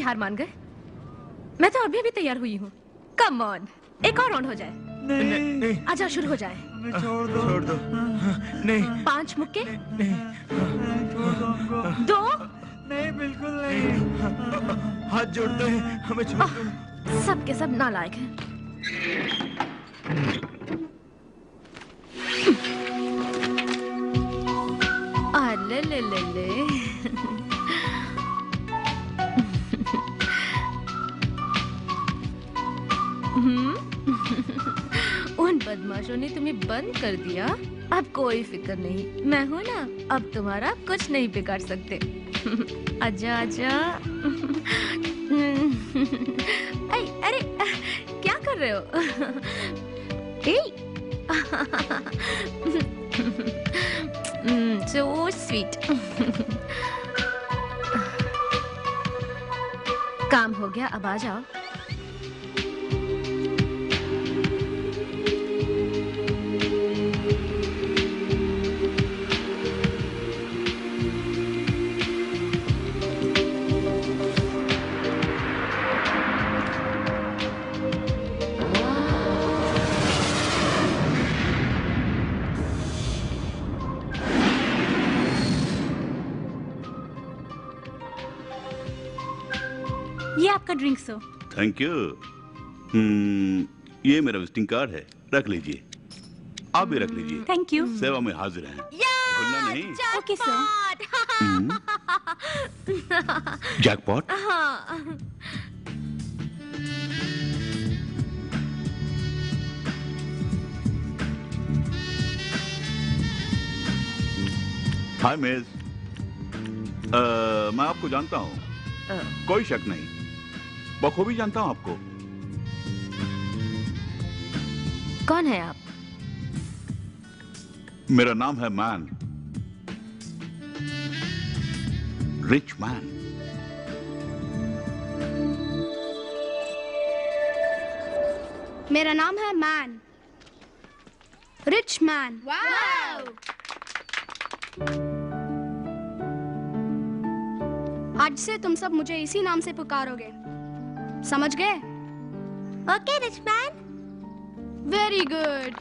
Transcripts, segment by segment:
जल्दी हार मान गए? मैं तो अभी भी तैयार हुई हूँ। कम ऑन, एक और राउंड हो जाए। नहीं। आजा शुरू हो जाए। छोड़ दो। नहीं। 5 मुक्के। नहीं। छोड़ दो हमको। 2। नहीं, बिल्कुल नहीं। हाथ जोड़ते हैं, हमें छोड़ दो। सब के सब नालायक हैं। ले ले ले ले। उन बदमाशों ने तुम्हें बंद कर दिया। अब कोई फिक्र नहीं, मैं हूं ना, अब तुम्हारा कुछ नहीं बिगाड़ सकते। आजा आजा। अरे क्या कर रहे हो? So sweet. काम हो गया, अब आ जाओ। ये आपका ड्रिंक्स हो। Thank you. ये मेरा विजिटिंग कार्ड है, रख लीजिए। आप भी रख लीजिए। Thank you. सेवा में हाजिर हैं। भूलना नहीं। Okay sir. जैकपॉट। हाँ। हाय मिस, मैं आपको जानता हूँ, कोई शक नहीं, बखूबी जानता हूँ आपको। कौन है आप? मेरा नाम है मैन, रिच मैन। मेरा नाम है मैन, रिच मैन। वाव! आज से तुम सब मुझे इसी नाम से पुकारोगे, समझ गए? Okay rich man. Very good.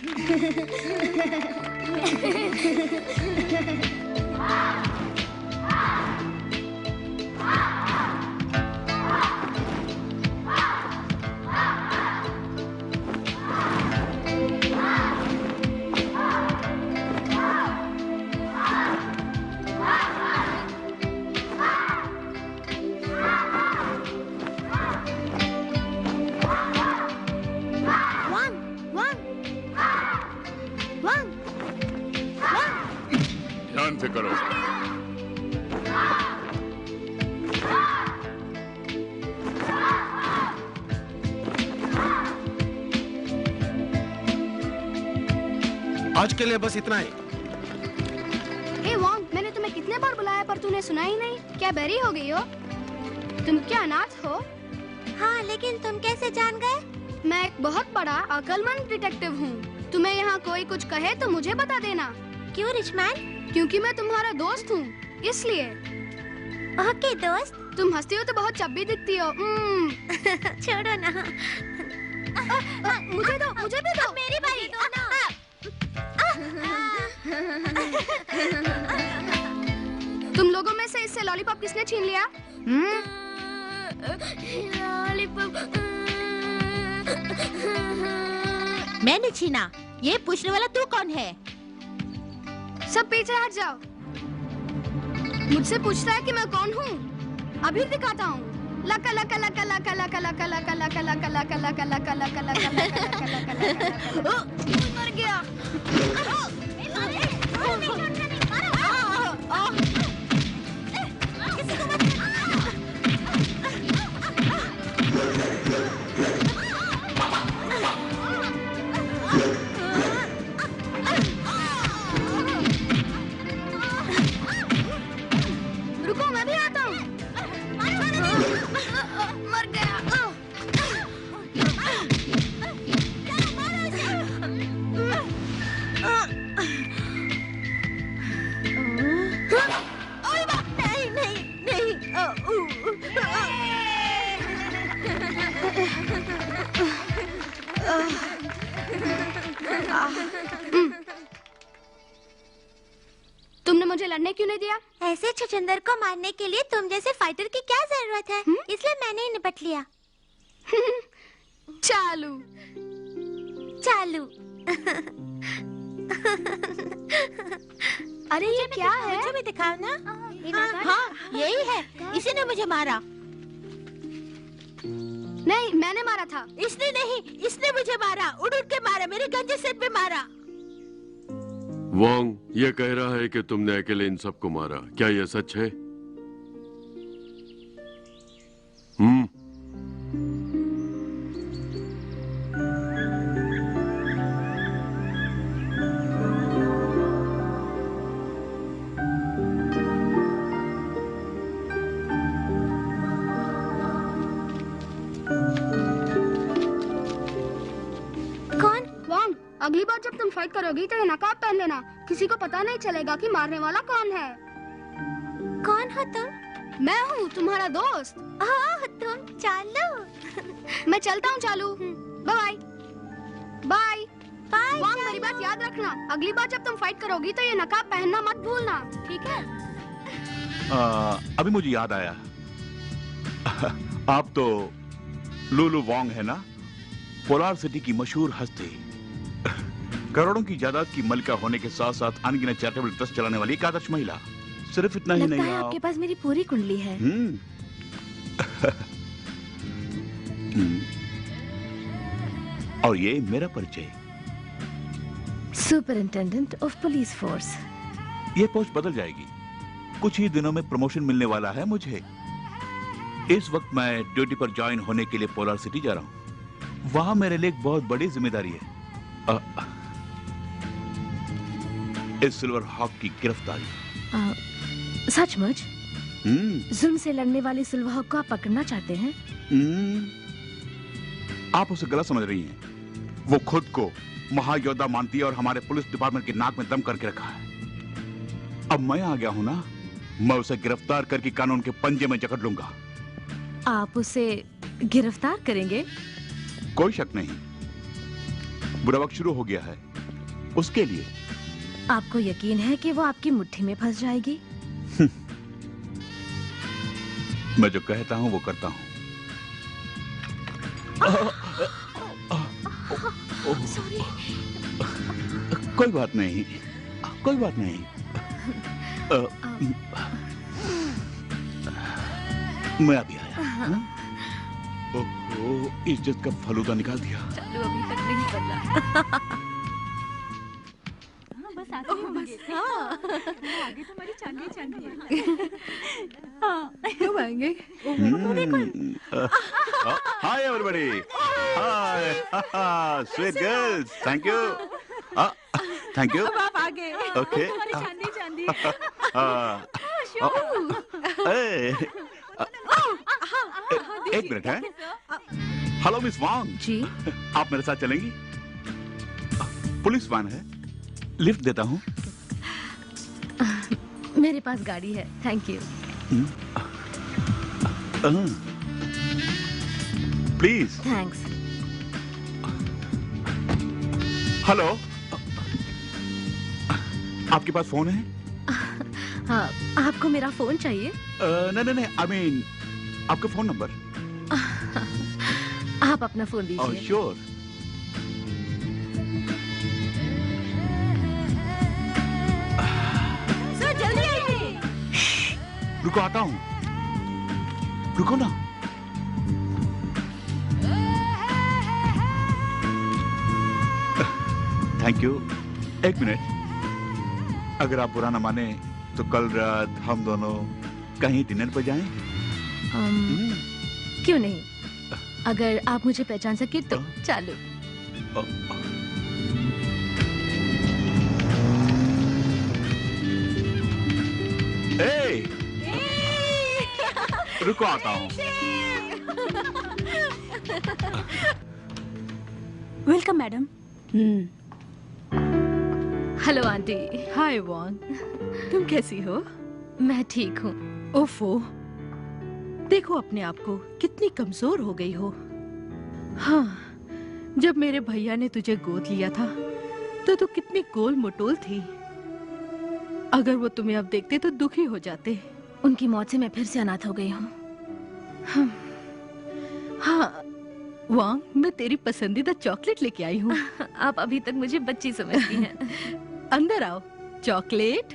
ध्यान से करो। आज के लिए बस इतना ही। हे वॉन्ग, मैंने तुम्हें कितने बार बुलाया पर तूने सुना ही नहीं। क्या बेरी हो गई हो? तुम क्या अनाथ हो? हाँ, लेकिन तुम कैसे जान गए? मैं एक बहुत बड़ा अक्लमंद डिटेक्टिव हूँ। तुम्हें यहाँ कोई कुछ कहे तो मुझे बता देना। क्यों रिच मैन? क्योंकि मैं तुम्हारा दोस्त हूँ, इसलिए। ओके दोस्त। तुम हंसती हो तो बहुत चब्बी दिखती हो। छोड़ो ना। मुझे दो, मुझे भी दो। मेरी बारी। दो ना। तुम लोगों में से इससे लॉलीपॉप किसने छीन लिया? लॉलीपॉप मैंने छीना। ये पूछने वाला तू कौन है? सब पीछे हट जाओ। मुझसे पूछता है कि मैं कौन हूँ? अभी दिखाता हूँ। लका लका लका लका लका लका लका लका लका लका लका लका लका लका लका मर गया। रुको, मैं भी आता हूँ। मर गया। तुमने मुझे लड़ने क्यों नहीं दिया? ऐसे छछंदर को मारने के लिए तुम जैसे फाइटर की क्या जरूरत है? इसलिए मैंने ही निपट लिया। चालू चालू। अरे ये क्या है? मुझे भी दिखाओ ना। हाँ, यही है। इसी ने मुझे मारा। नहीं, मैंने मारा था। इसने नहीं, इसने मुझे मारा। उड़ उड़ के मारा, मेरे गंजे सिर पे मारा। वांग ये कह रहा है कि तुमने अकेले इन सबको मारा। क्या यह सच है? अगली बार जब तुम फाइट करोगी तो ये नकाब पहन लेना। किसी को पता नहीं चलेगा कि मारने वाला कौन है। कौन हो तुम? मैं हूँ तुम्हारा दोस्त। ओह, तुम चालू। मैं चलता हूँ चालू। Bye bye bye. वांग, मेरी बात याद रखना। अगली बार जब तुम फाइट करोगी तो ये नकाब पहनना मत भूलना, ठीक है? अभी मुझे याद आया। आप तो लुलु वांग है ना, पोलार सिटी की मशहूर हस्ती। करोड़ों की जायदाद की मलिका होने के साथ साथ अनगिनत चैरिटेबल ट्रस्ट चलाने वाली एक आदर्श महिला। सिर्फ इतना ही नहीं, आपके पास मेरी पूरी कुंडली है। और ये मेरा परिचय, सुपरिंटेंडेंट ऑफ पुलिस फोर्स। ये पोस्ट बदल जाएगी। कुछ ही दिनों में प्रमोशन मिलने वाला है मुझे। इस वक्त मैं ड्यूटी पर ज्वाइन होने के लिए पोलार सिटी जा रहा हूँ। वहां मेरे लिए एक बहुत बड़ी जिम्मेदारी है। इस सिल्वर हॉक की गिरफ्तारी। सचमुच? जुल्म से लड़ने वाली सिल्वर हॉक को आप पकड़ना चाहते हैं? आप उसे गलत समझ रही हैं। वो खुद को महायोद्धा मानती है और हमारे पुलिस डिपार्टमेंट के नाक में दम करके रखा है। अब मैं आ गया हूं ना, मैं उसे गिरफ्तार करके कानून के पंजे में जकड़ लूंगा। आप उसे गिरफ्तार करेंगे? कोई शक नहीं। बुरा वक्त शुरू हो गया है। उसके लिए आपको यकीन है कि वो आपकी मुट्ठी में फंस जाएगी? मैं जो कहता हूं वो करता हूं। सॉरी। कोई बात नहीं, कोई बात नहीं। मैं अभी आया। ओहो, इज्जत का फलूदा निकाल दिया। चलो, अभी तक नहीं बदला। आगे तुम्हारी चांदी चांदी है। कब आएंगे? Hi everybody. Hi, sweet girls, thank you. Thank you. अब आप आगे। ओके। तुम्हारी चांदी चांदी। एक मिनट है। हेलो मिस वांग जी। आप मेरे साथ चलेंगी? पुलिस वैन है, लिफ्ट देता हूँ। मेरे पास गाड़ी है, thank you. Please. Thanks. Hello, आपके पास फोन है? हाँ, आपको मेरा फोन चाहिए? नहीं, आई मीन आपका फोन नंबर। आप अपना फोन दीजिए। श्योर। जल्दी आइए। रुको, आता हूँ। रुको ना। Thank you. एक मिनट, अगर आप बुरा ना माने तो कल रात हम दोनों कहीं डिनर पर जाएं? क्यों नहीं, अगर आप मुझे पहचान सके तो। चालू। रुको, आता हूँ। Welcome madam. Hello aunty. Hi Wang, तुम कैसी हो? मैं ठीक हूँ। ओफो, देखो अपने आप को, कितनी कमजोर हो गई हो। हाँ, जब मेरे भैया ने तुझे गोद लिया था तो कितनी गोल मटोल थी। अगर वो तुम्हें अब देखते तो दुखी हो जाते। उनकी मौत से मैं फिर से अनाथ हो गई हूँ। हाँ वांग, मैं तेरी पसंदीदा चॉकलेट लेके आई हूँ। आप अभी तक मुझे बच्ची समझती हैं। अंदर आओ। चॉकलेट।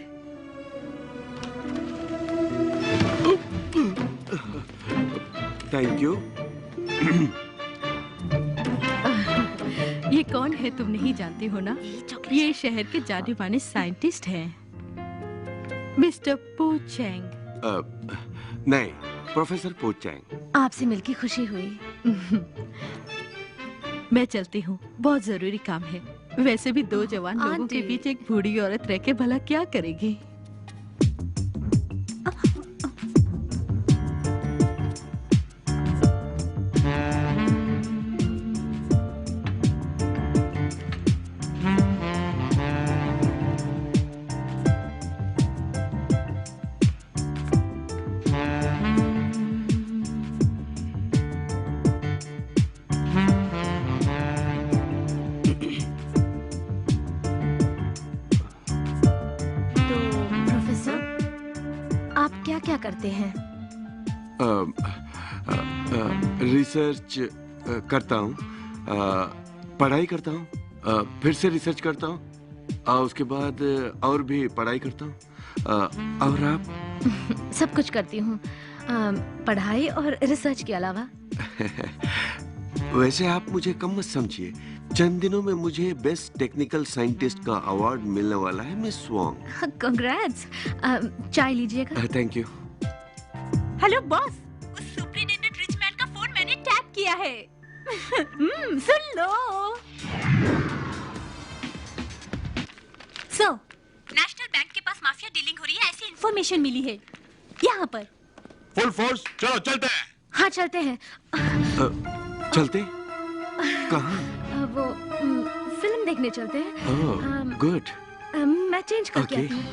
Thank you. ये कौन है तुम नहीं जानती हो ना? ये शहर के जाने माने साइंटिस्ट हैं, मिस्टर पो चैंग। नहीं, प्रोफेसर पो चैंग। आपसे मिलकर खुशी हुई। मैं चलती हूँ, बहुत जरूरी काम है। वैसे भी दो जवान लोगों के बीच एक बूढ़ी औरत रह के भला क्या करेगी? क्या करते हैं? रिसर्च करता हूँ, पढ़ाई करता हूँ, फिर से रिसर्च करता हूँ, उसके बाद और भी पढ़ाई करता हूँ। और आप? सब कुछ करती हूँ, पढ़ाई और रिसर्च के अलावा। वैसे आप मुझे कम मत समझिए। चंद दिनों में मुझे बेस्ट टेक्निकल साइंटिस्ट का अवार्ड मिलने वाला है, मिस वांग। कांग्रेट्स। चाय लीजिएगा। Thank you. हेलो बॉस, उस सुपरिटेंडेंट रिचमैन का फोन मैंने टैप किया है। सुन लो। सो, नेशनल बैंक के पास माफिया डीलिंग हो रही है, ऐसी इंफॉर्मेशन मिली है। यहाँ पर फुल फोर्स, चलो चलते हैं। हाँ चलते हैं। चलते? कहाँ? वो फिल्म देखने चलते हैं। गुड। मैं चेंज करके आती हूँ।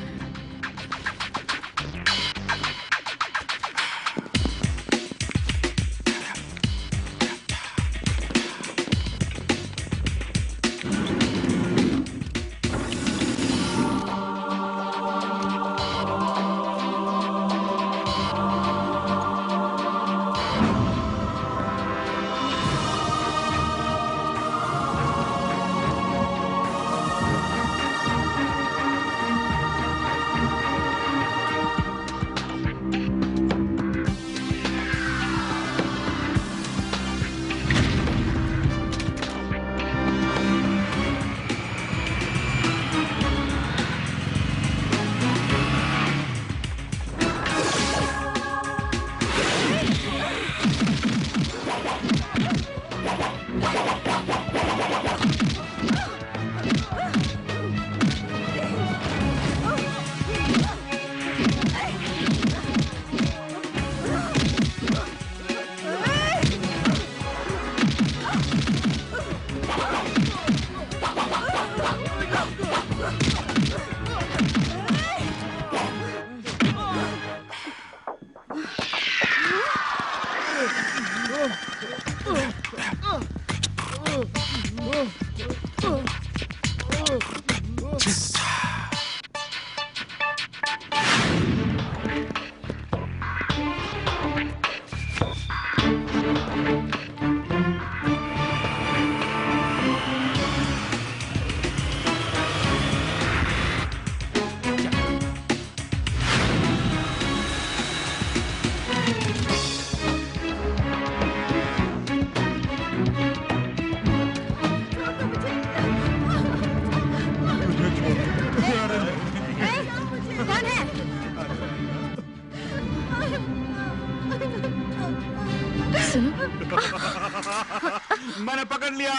मैंने पकड़ लिया,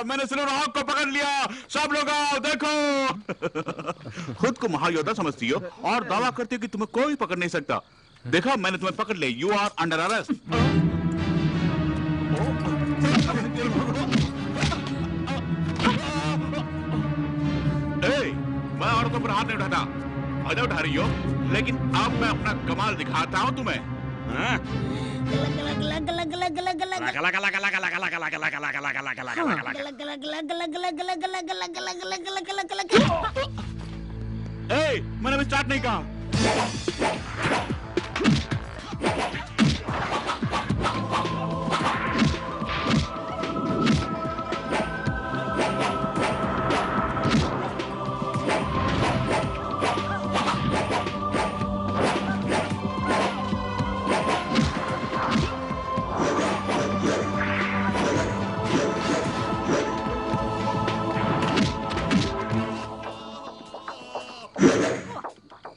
मैंने सिल्वर हॉक को पकड़ लिया। सब लोग आओ, देखो। खुद को महायोद्धा समझती हो और दावा करती हो कि तुम्हें कोई पकड़ नहीं सकता। देखो, मैंने तुम्हें पकड़ लिया। You are under arrest. मैं औरतों पर हाथ नहीं उठाता, मजा उठा रही हो, लेकिन अब मैं अपना कमाल दिखाता हूँ तुम्हें। मैंने अभी स्टार्ट नहीं कहा।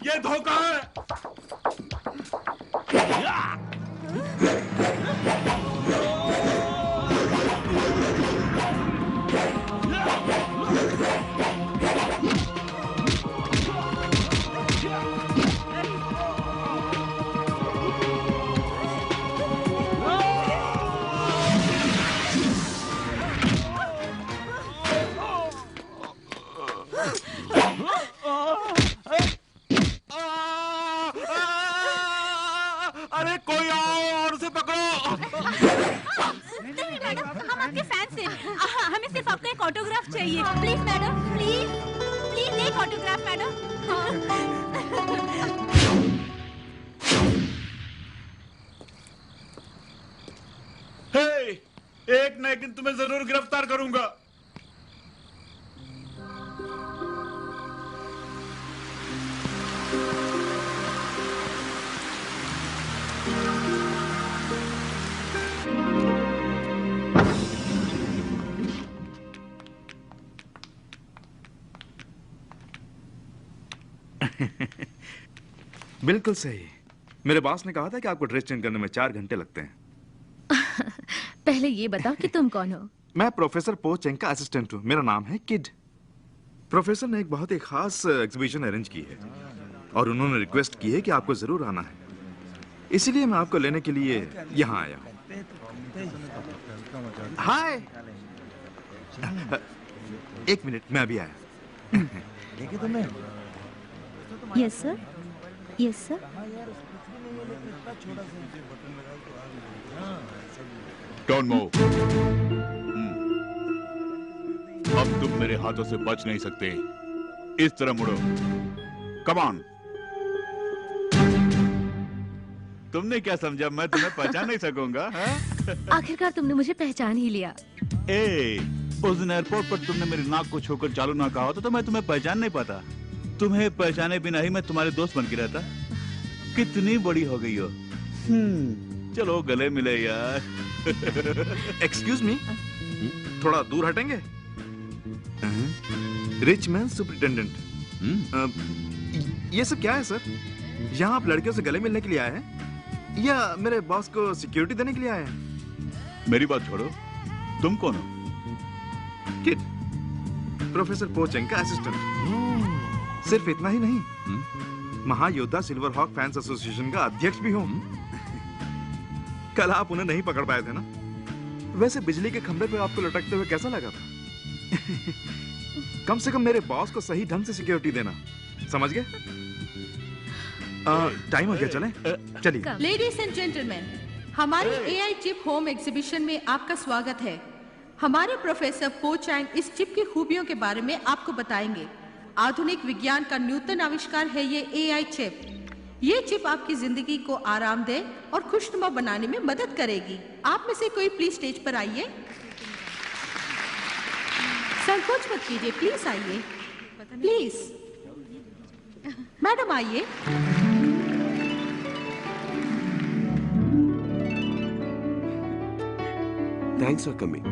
ये धोखा है। अरे कोई आओ और उसे पकड़ो। नहीं मैडम, हम आपके फैंस हैं। हमें सिर्फ आपका एक ऑटोग्राफ चाहिए। प्लीज मैडम, प्लीज प्लीज एक ऑटोग्राफ मैडम। हे, एक न एक दिन तुम्हें जरूर गिरफ्तार करूंगा। बिल्कुल सही। मेरे बॉस ने कहा था कि आपको ड्रेस चेंज करने में 4 घंटे लगते हैं। पहले ये बताओ कि तुम कौन हो? मैं प्रोफेसर पो चेंग का असिस्टेंट हूँ। मेरा नाम है किड। प्रोफेसर ने एक बहुत ही खास एग्जीबिशन अरेंज की है और उन्होंने रिक्वेस्ट की है कि आपको जरूर आना है, इसीलिए मैं आपको लेने के लिए यहाँ आया हूँ। हाय, एक मिनट, मैं अभी आया। Yes sir, yes sir. Don't move. अब तुम मेरे हाथों से बच नहीं सकते। इस तरह मुड़ो। Come on. तुमने क्या समझा मैं तुम्हें पहचान नहीं सकूंगा? आखिरकार तुमने मुझे पहचान ही लिया। उस दिन एयरपोर्ट पर तुमने मेरी नाक को छूकर चालू ना कहा होता तो मैं तुम्हें पहचान नहीं पाता। तुम्हें पहचाने बिना ही मैं तुम्हारे दोस्त बन के रहता। कितनी बड़ी हो गई हो। चलो गले मिले यार। एक्सक्यूज मी, थोड़ा दूर हटेंगे? रिच मैन सुपरिटेंडेंट, ये सब क्या है सर? यहाँ आप लड़कियों से गले मिलने के लिए आए हैं या मेरे बॉस को सिक्योरिटी देने के लिए आए हैं? मेरी बात छोड़ो, तुम कौन हो? किड, प्रोफेसर पो चेंग का असिस्टेंट। सिर्फ इतना ही नहीं, महायोद्धा सिल्वर हॉक फैंस एसोसिएशन का अध्यक्ष भी हूँ। कल आप उन्हें नहीं पकड़ पाए थे ना? वैसे बिजली के खंभे पे आपको लटकते हुए कैसा लगा था? कम से कम मेरे बॉस को सही ढंग से सिक्योरिटी देना, समझ गए? टाइम हो गया, चलें? चलिए। लेडीज एंड जेंटलमैन, हमारी एआई चिप होम एग्जीबिशन में आपका स्वागत है। हमारे प्रोफेसर पो चैंग इस चिप की खूबियों के बारे में आपको बताएंगे। आधुनिक विज्ञान का नूतन आविष्कार है ये एआई चिप। ये चिप आपकी जिंदगी को आरामदेह और खुशनुमा बनाने में मदद करेगी। आप में से कोई प्लीज स्टेज पर आइए। संकोच मत कीजिए, प्लीज आइए, प्लीज। मैडम आइए। Thanks for coming.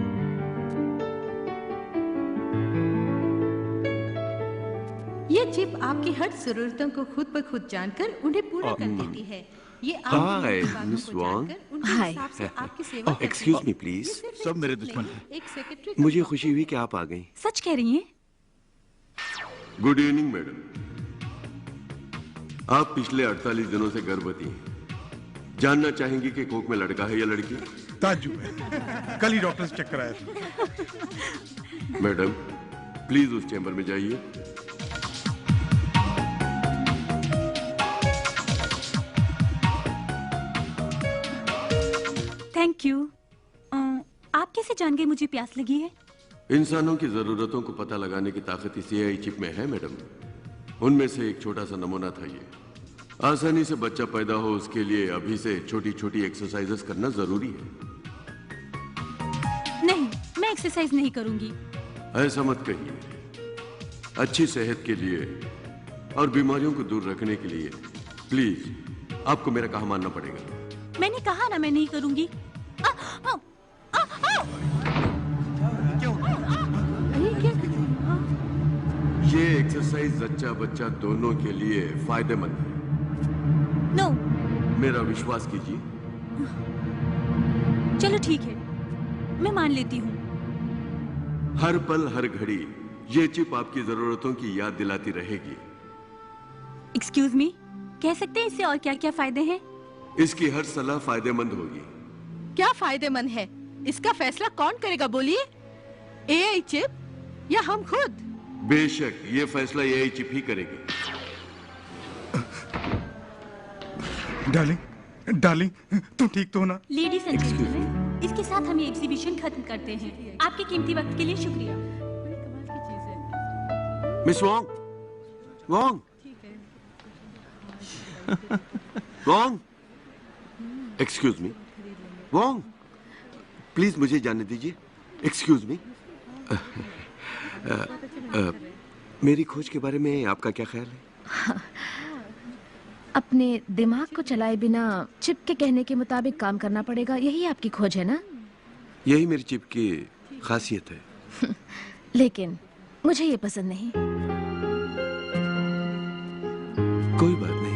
ये चिप आपकी हर जरूरतों को खुद ब खुद जानकर उन्हें पूरा कर देती है। ये हाय मिस वांग। हाय। आपकी सेवा एक्सक्यूज मी प्लीज। सब मेरे दुश्मन हैं। एक सेक्रेटरी मुझे खुशी हुई कि आप आ गई। सच कह रही हैं? Good evening madam. आप पिछले 48 दिनों से गर्भवती हैं। जानना चाहेंगी कि कोख में लड़का है या लड़की? ताज्जुब है, कल ही डॉक्टर से चेक कराया था। मैडम प्लीज उस चैम्बर में जाइए। Thank you. जान गए मुझे प्यास लगी है? इंसानों की जरूरतों को पता लगाने की ताकत इस AI चिप में है मैडम। उनमें से एक छोटा सा नमूना था ये। आसानी से बच्चा पैदा हो उसके लिए अभी से छोटी छोटी एक्सरसाइजेस करना जरूरी है। नहीं, मैं एक्सरसाइज नहीं करूंगी। ऐसा मत कहिए। अच्छी सेहत के लिए और बीमारियों को दूर रखने के लिए प्लीज आपको मेरा कहा मानना पड़ेगा। मैंने कहा ना मैं नहीं करूंगी। ये एक्सरसाइज जच्चा बच्चा दोनों के लिए फायदेमंद है। नो। मेरा विश्वास कीजिए। चलो ठीक है, मैं मान लेती हूँ। हर पल हर घड़ी ये चिप आपकी जरूरतों की याद दिलाती रहेगी। एक्सक्यूज मी, कह सकते हैं इससे और क्या क्या फायदे हैं? इसकी हर सलाह फायदेमंद होगी। क्या फायदेमंद है इसका फैसला कौन करेगा बोलिए? AI चिप या हम खुद? बेशक ये फैसला AI चिप ही करेगी। डार्लिंग, डार्लिंग, तू ठीक तो हो ना? लेडीज एंड जेंटलमैन, इसके साथ हम ये एग्जीबिशन खत्म करते हैं। आपके कीमती वक्त के लिए शुक्रिया। Miss Wong, Wong, Wong, excuse me, Wong, please मुझे जाने दीजिए। एक्सक्यूज मी, मेरी खोज के बारे में आपका क्या ख्याल है? अपने दिमाग को चलाए बिना चिप के कहने के मुताबिक काम करना पड़ेगा, यही आपकी खोज है ना? यही मेरी चिप की खासियत है। लेकिन मुझे ये पसंद नहीं। कोई बात नहीं।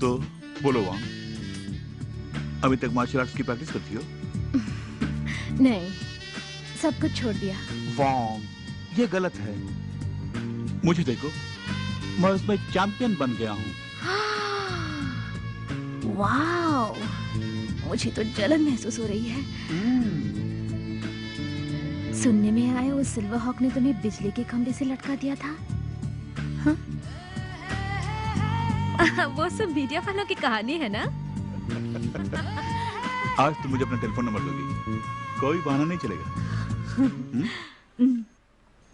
तो बोलो वांग, अभी तक मार्शल आर्ट्स की प्रैक्टिस करती हो? नहीं, सब कुछ छोड़ दिया। वांग, ये गलत है। मुझे देखो, मैं उसमें चैंपियन बन गया हूँ। वाओ, मुझे तो जलन महसूस हो रही है। सुनने में आया उस सिल्वर हॉक ने तुम्हें बिजली के खंभे से लटका दिया था। हाँ? वो सब मीडिया वालों की कहानी है ना? आज तुम मुझे अपना टेलीफोन नंबर दोगी, कोई बहाना नहीं चलेगा।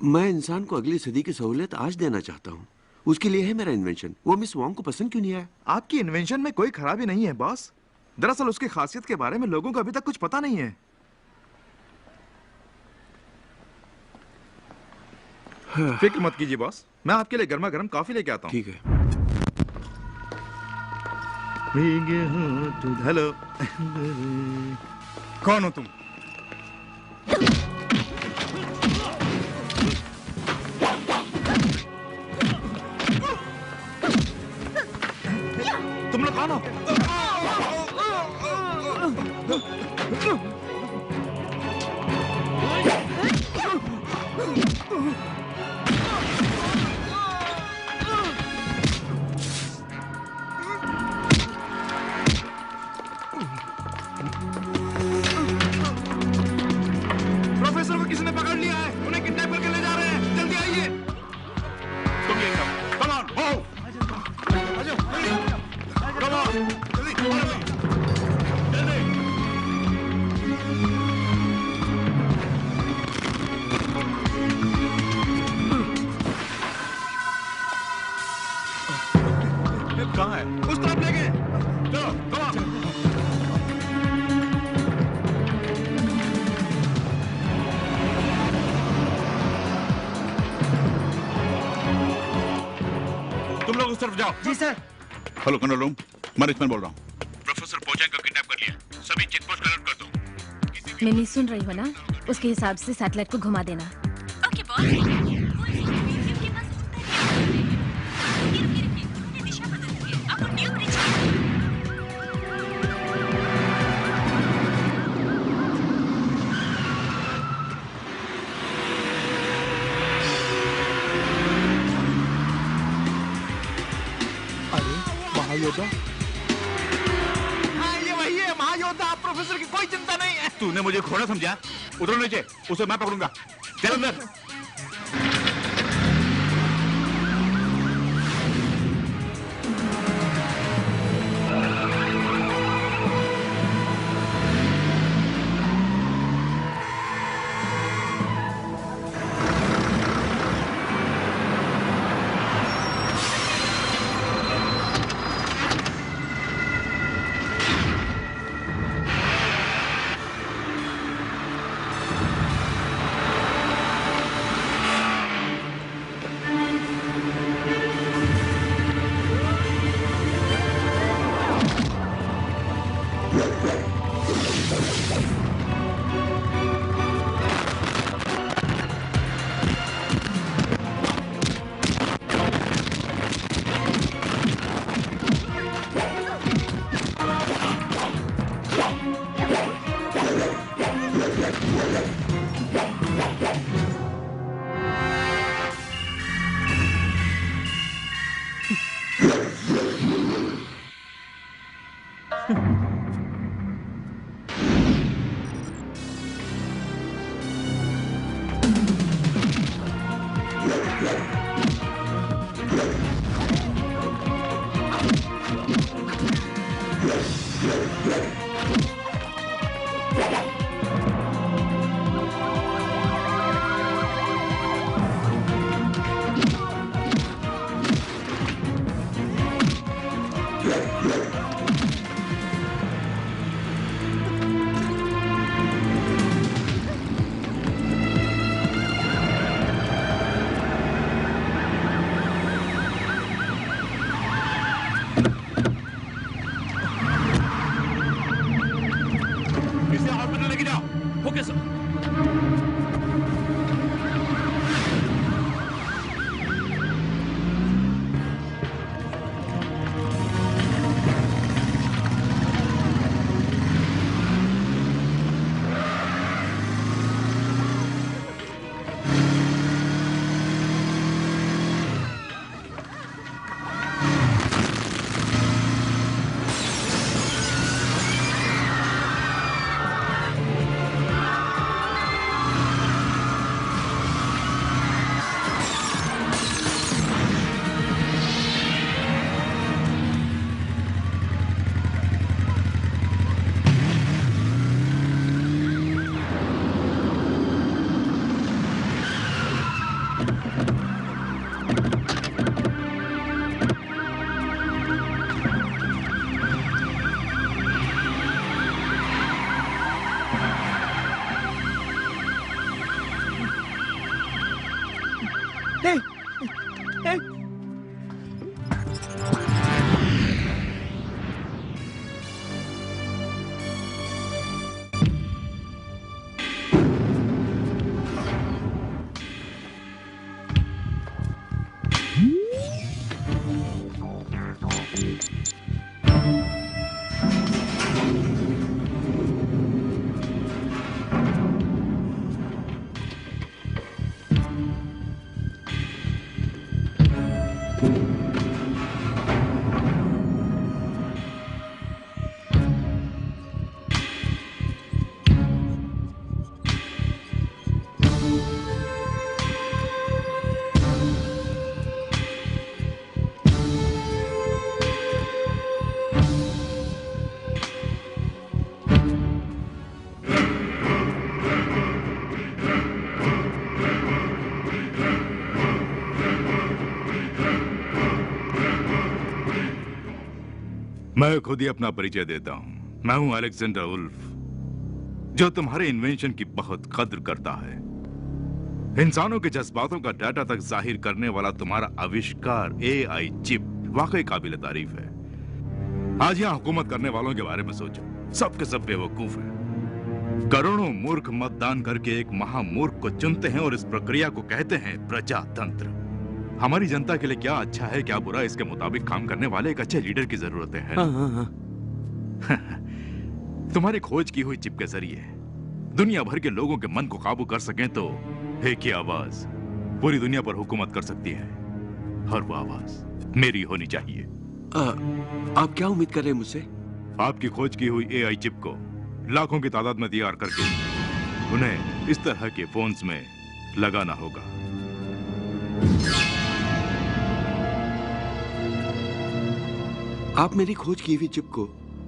मैं इंसान को अगली सदी की सहूलियत आज देना चाहता हूँ। उसके लिए है मेरा इन्वेंशन। वो मिस वोंग को पसंद क्यों नहीं आया? आपकी इन्वेंशन में कोई खराबी नहीं है बॉस। दरअसल उसकी खासियत के बारे में लोगों को अभी तक कुछ पता नहीं है। फिक्र मत कीजिए बॉस, मैं आपके लिए गर्मा गर्म कॉफी लेके आता हूँ। ठीक है। हेलो। कौन हो तुम? तुम लोग कौन हो? प्रोफेसर को किसी ने पकड़ लिया है, उन्हें किडनैप करके ले जा रहे हैं। जल्दी आइए। तुम ये सब, come on, हो। Come on, जल्दी, जल्दी। कहाँ है? उस तरफ ले गए। चलो, come on। तुम लोग उस तरफ जाओ। जी sir. Hello control room, management बोल रहा हूँ। प्रोफेसर पोचैंग को किडनैप कर लिया, सभी चेक पोस्ट अलर्ट कर दो। मैंने सुन रही हो ना, उसके हिसाब से सैटेलाइट को घुमा देना। Okay boss. के पास रुकिए, उन्होंने दिशा बदल दी है। आपको न्यू ब्रिज महायोद्धा? हाँ, ये वही है महायोद्धा। आप प्रोफेसर की कोई चिंता नहीं है। तूने मुझे खोना समझा? उतरो नीचे, उसे मैं पकड़ूंगा। चल अंदर। मैं खुद ही अपना परिचय देता हूं। मैं हूं अलेक्जेंडर वुल्फ, जो तुम्हारे इन्वेंशन की बहुत कद्र करता है। इंसानों के जज्बातों का डाटा तक जाहिर करने वाला तुम्हारा आविष्कार एआई चिप वाकई काबिल तारीफ है। आज यहां हुकूमत करने वालों के बारे में सोचो, सब के सब बेवकूफ हैं। करोड़ों मूर्ख मतदान करके एक महामूर्ख को चुनते हैं और इस प्रक्रिया को कहते हैं प्रजातंत्र। हमारी जनता के लिए क्या अच्छा है क्या बुरा, इसके मुताबिक काम करने वाले एक अच्छे लीडर की जरूरत है। तुम्हारी खोज की हुई चिप के जरिए दुनिया भर के लोगों के मन को काबू कर सकें तो एक ही आवाज पूरी दुनिया पर हुकूमत कर सकती है, और वो आवाज मेरी होनी चाहिए। आप क्या उम्मीद कर रहे हैं मुझसे? आपकी खोज की हुई एआई चिप को लाखों की तादाद में तैयार करके उन्हें इस तरह के फोन्स में लगाना होगा। आप मेरी खोज की हुई चिप को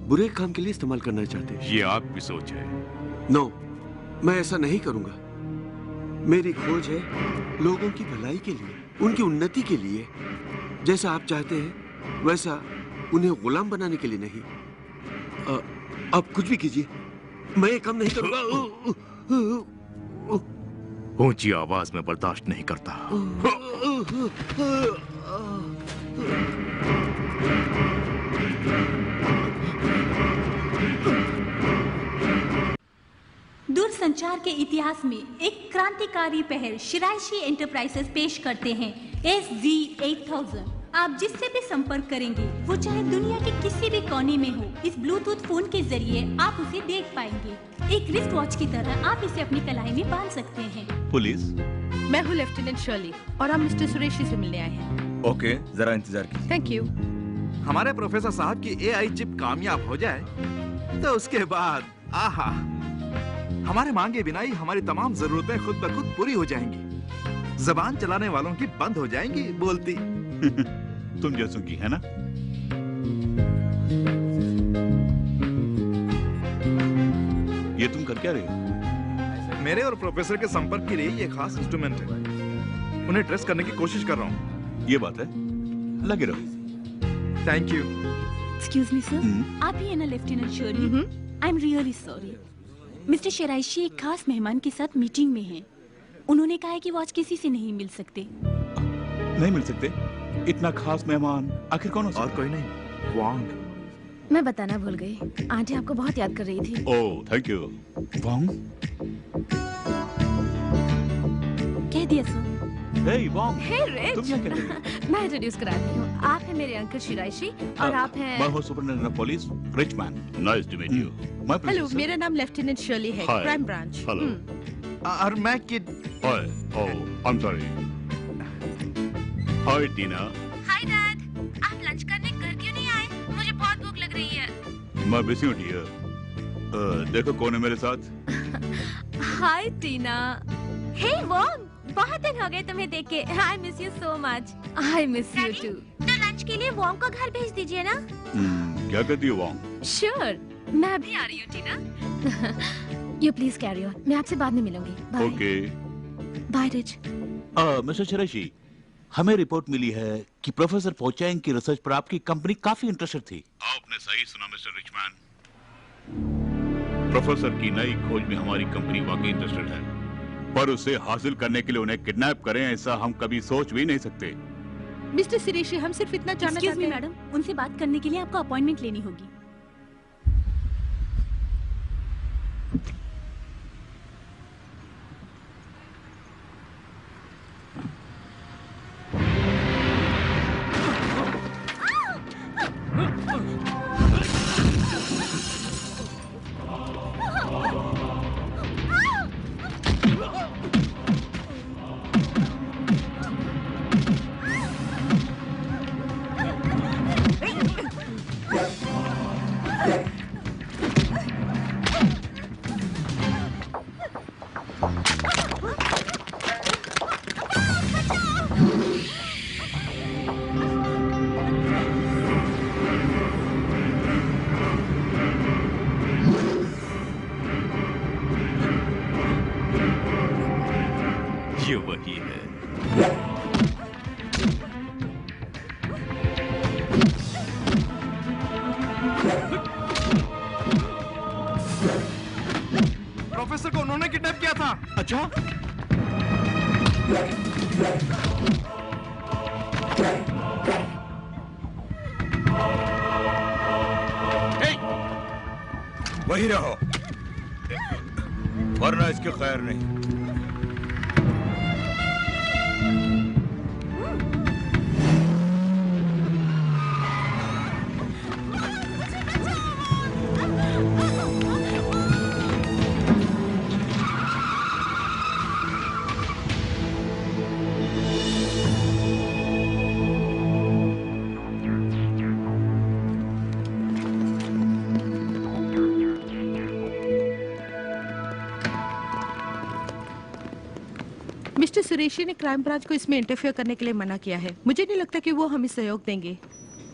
बुरे काम के लिए इस्तेमाल करना चाहते हैं? ये आपकी सोच है। नो, मैं ऐसा नहीं करूंगा। मेरी खोज है लोगों की भलाई के लिए, उनकी उन्नति के लिए। जैसा आप चाहते हैं वैसा, उन्हें गुलाम बनाने के लिए नहीं। आप कुछ भी कीजिए, मैं ये काम नहीं करूंगा। ऊंची आवाज में बर्दाश्त नहीं करता। दूरसंचार के इतिहास में एक क्रांतिकारी पहल शिराइशी एंटरप्राइजेस पेश करते हैं SG-8000। आप जिससे भी संपर्क करेंगे वो चाहे दुनिया के किसी भी कोने में हो, इस ब्लूटूथ फोन के जरिए आप उसे देख पाएंगे। एक रिस्ट वॉच की तरह आप इसे अपनी कलाई में बांध सकते हैं। पुलिस, मैं हूँ लेफ्टिनेंट शर्ली और हम मिस्टर सुरेशी से मिलने आए हैं। ओके, जरा इंतजार कीजिए। Thank you. हमारे प्रोफेसर साहब की एआई चिप कामयाब हो जाए तो उसके बाद आहा, हमारे मांगे बिना ही हमारी तमाम जरूरतें खुद ब खुद पूरी हो जाएंगी। जबान चलाने वालों की बंद हो जाएंगी बोलती। तुम जैसों की है ना। ये तुम कर क्या रहे हो? मेरे और प्रोफेसर के संपर्क के लिए ये खास इंस्ट्रूमेंट है। उन्हें ट्रेस करने की कोशिश कर रहा हूँ। ये बात है, लगे रहो। Thank you. Excuse me sir, आप ही है ना lieutenant Shirley? I am really sorry. Mister Shiraishi एक खास मेहमान के साथ मीटिंग में हैं। उन्होंने कहा है कि वो आज किसी से नहीं मिल सकते। नहीं मिल सकते? इतना खास मेहमान आखिर कौन हो सकता? और कोई नहीं, वांग। मैं बताना भूल गई, आंटी आपको बहुत याद कर रही थी। ओह, थैंक यू। वांग? कह दिया सर। हे वांग, हे रिच, तुम क्या कर रही हो? मैं इंट्रोड्यूस कराती हूँ। आप हैं मेरे अंकल शिराइशी और आप हैं। मैं हूँ superintendent of police, rich man. Nice to meet you. Hello, मेरा नाम लेफ्टिनेंट शर्ली है, Hi. Crime branch. हेलो। और मैं kid. Hi, oh, I am sorry. Hi Tina. Hi dad, आप लंच करने घर क्यों नहीं आए? मुझे बहुत भूख लग रही है। मैं बिजी हूँ डियर। देखो कौन है मेरे साथ। हाय टीना। हे वॉन्ग, बहुत दिन हो गए तुम्हें देख के। I miss you so much. I miss you too. तो लंच के लिए वॉन्ग को घर भेज दीजिए ना। क्या कहती हो वांग? श्योर, मैं भी आ रही हूँ Tina. You please carry on, मैं आपसे बाद में मिलूंगी। Bye. Okay. Bye Rich. Mister Shiraishi, हमें रिपोर्ट मिली है कि प्रोफेसर पोचैंग की रिसर्च पर आपकी कंपनी काफी इंटरेस्टेड थी। आपने सही सुना मिस्टर रिचमैन। प्रोफेसर की नई खोज में हमारी कंपनी वाकई इंटरेस्टेड है, पर उसे हासिल करने के लिए उन्हें किडनैप करें ऐसा हम कभी सोच भी नहीं सकते। मिस्टर सिरेशी, हम सिर्फ इतना जानना एक्सक्यूज चाहते मी हैं। मैडम, उनसे बात करने के लिए आपको अपॉइंटमेंट लेनी होगी। ये वही है। प्रोफेसर को उन्होंने किडनैप किया था। अच्छा? वही रहो, वरना इसके खैर नहीं। मिस्टर सुरेशी ने क्राइम ब्रांच को इसमें इंटरफेयर करने के लिए मना किया है। मुझे नहीं लगता कि वो हमें सहयोग देंगे।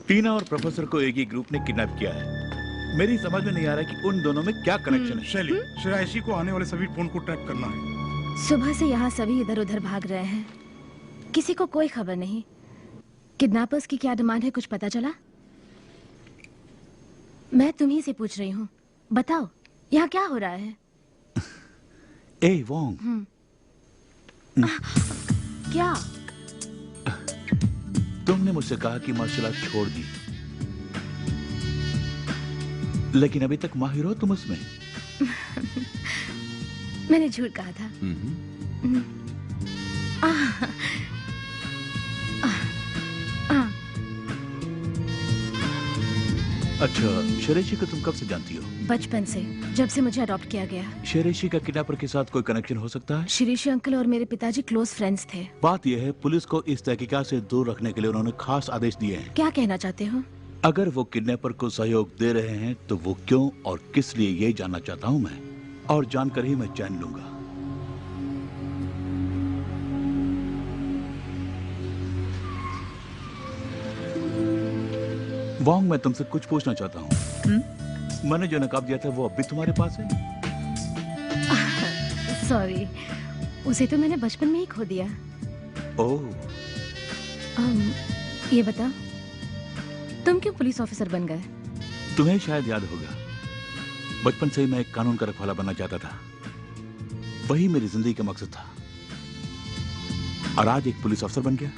टीना और प्रोफेसर को एक ही ग्रुप ने किडनैप किया है। मेरी समझ में नहीं आ रहा कि उन दोनों में क्या कनेक्शन है। शैली, शिराइशी को आने वाले सभी फोन को ट्रैक करना है। सुबह से यहाँ सभी इधर उधर भाग रहे हैं, किसी को कोई खबर नहीं। किडनैपर्स की क्या डिमांड है, कुछ पता चला? मैं तुम्ही से पूछ रही हूँ, बताओ यहाँ क्या हो रहा है? ए वोंग, क्या? तुमने मुझसे कहा कि मार्शल आर्ट छोड़ दी, लेकिन अभी तक माहिर हो तुम उसमें। मैंने झूठ कहा था। अच्छा, शेरेशी को तुम कब से जानती हो? बचपन से, जब से मुझे अडॉप्ट किया गया। शेरेशी का किडनैपर के साथ कोई कनेक्शन हो सकता है? शिरीषी अंकल और मेरे पिताजी क्लोज फ्रेंड्स थे। बात यह है, पुलिस को इस तहकीकात से दूर रखने के लिए उन्होंने खास आदेश दिए हैं। क्या कहना चाहते हो? अगर वो किडनैपर को सहयोग दे रहे हैं तो वो क्यों और किस लिए, ये जानना चाहता हूँ मैं, और जानकर ही मैं चैन लूंगा। वांग, मैं तुमसे कुछ पूछना चाहता हूँ। मैंने जो नकाब दिया था वो अब भी तुम्हारे पास है? सॉरी, उसे तो मैंने बचपन में ही खो दिया। ओह। ये बता, तुम क्यों पुलिस ऑफिसर बन गए? तुम्हें शायद याद होगा, बचपन से ही मैं एक कानून का रखवाला बनना चाहता था। वही मेरी जिंदगी का मकसद था, और आज एक पुलिस अफसर बन गया।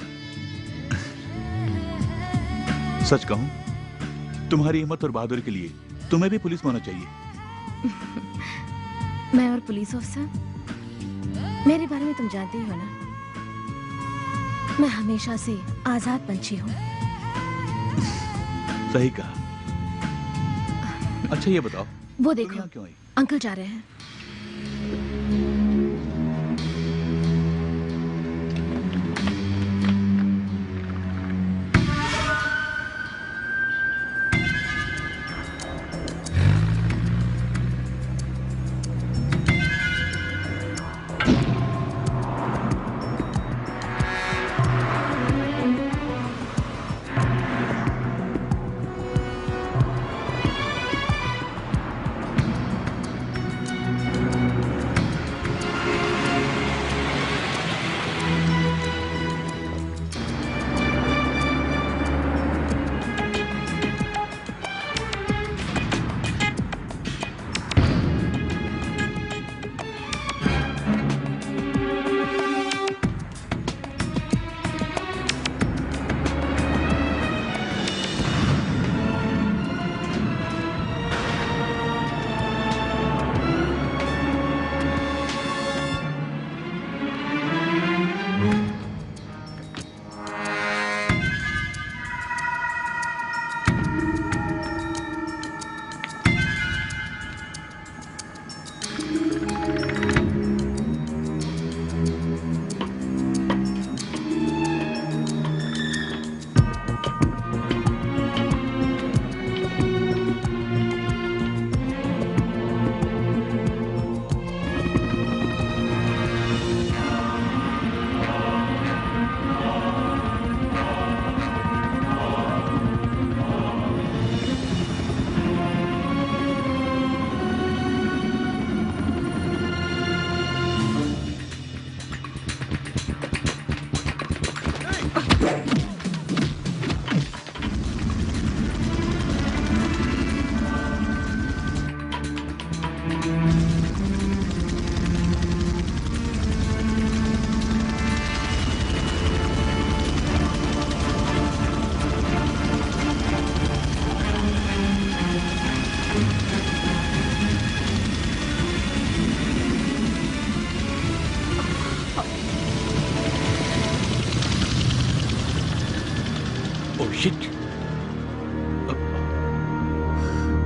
सच कहूं, तुम्हारी हिम्मत और बहादुरी के लिए तुम्हें भी पुलिस में होना चाहिए। मैं और पुलिस ऑफिसर, मेरे बारे में तुम जानते ही हो ना, मैं हमेशा से आजाद पंछी हूँ। सही कहा। अच्छा ये बताओ, वो तुम देखो, यहाँ क्यों आई? अंकल जा रहे हैं।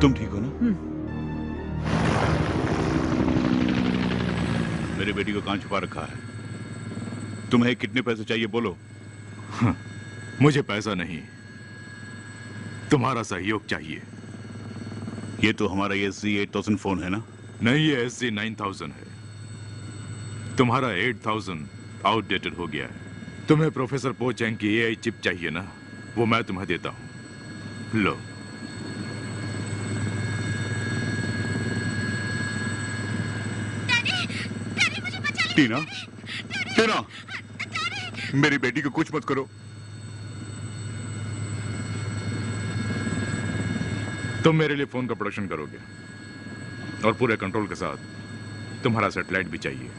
तुम ठीक हो ना? मेरे बेटी को कहां छुपा रखा है? तुम्हें कितने पैसे चाहिए बोलो। मुझे पैसा नहीं, तुम्हारा सहयोग चाहिए। ये तो हमारा SG-8000 फोन है ना? नहीं, ये SG-9000 है। तुम्हारा 8000 आउटडेटेड हो गया है। तुम्हें प्रोफेसर पो चैंग की AI चिप चाहिए ना? वो मैं तुम्हें देता हूं, लो। टीना, टीना, मेरी बेटी को कुछ मत करो। तुम मेरे लिए फोन का प्रोडक्शन करोगे और पूरे कंट्रोल के साथ तुम्हारा सैटेलाइट भी चाहिए।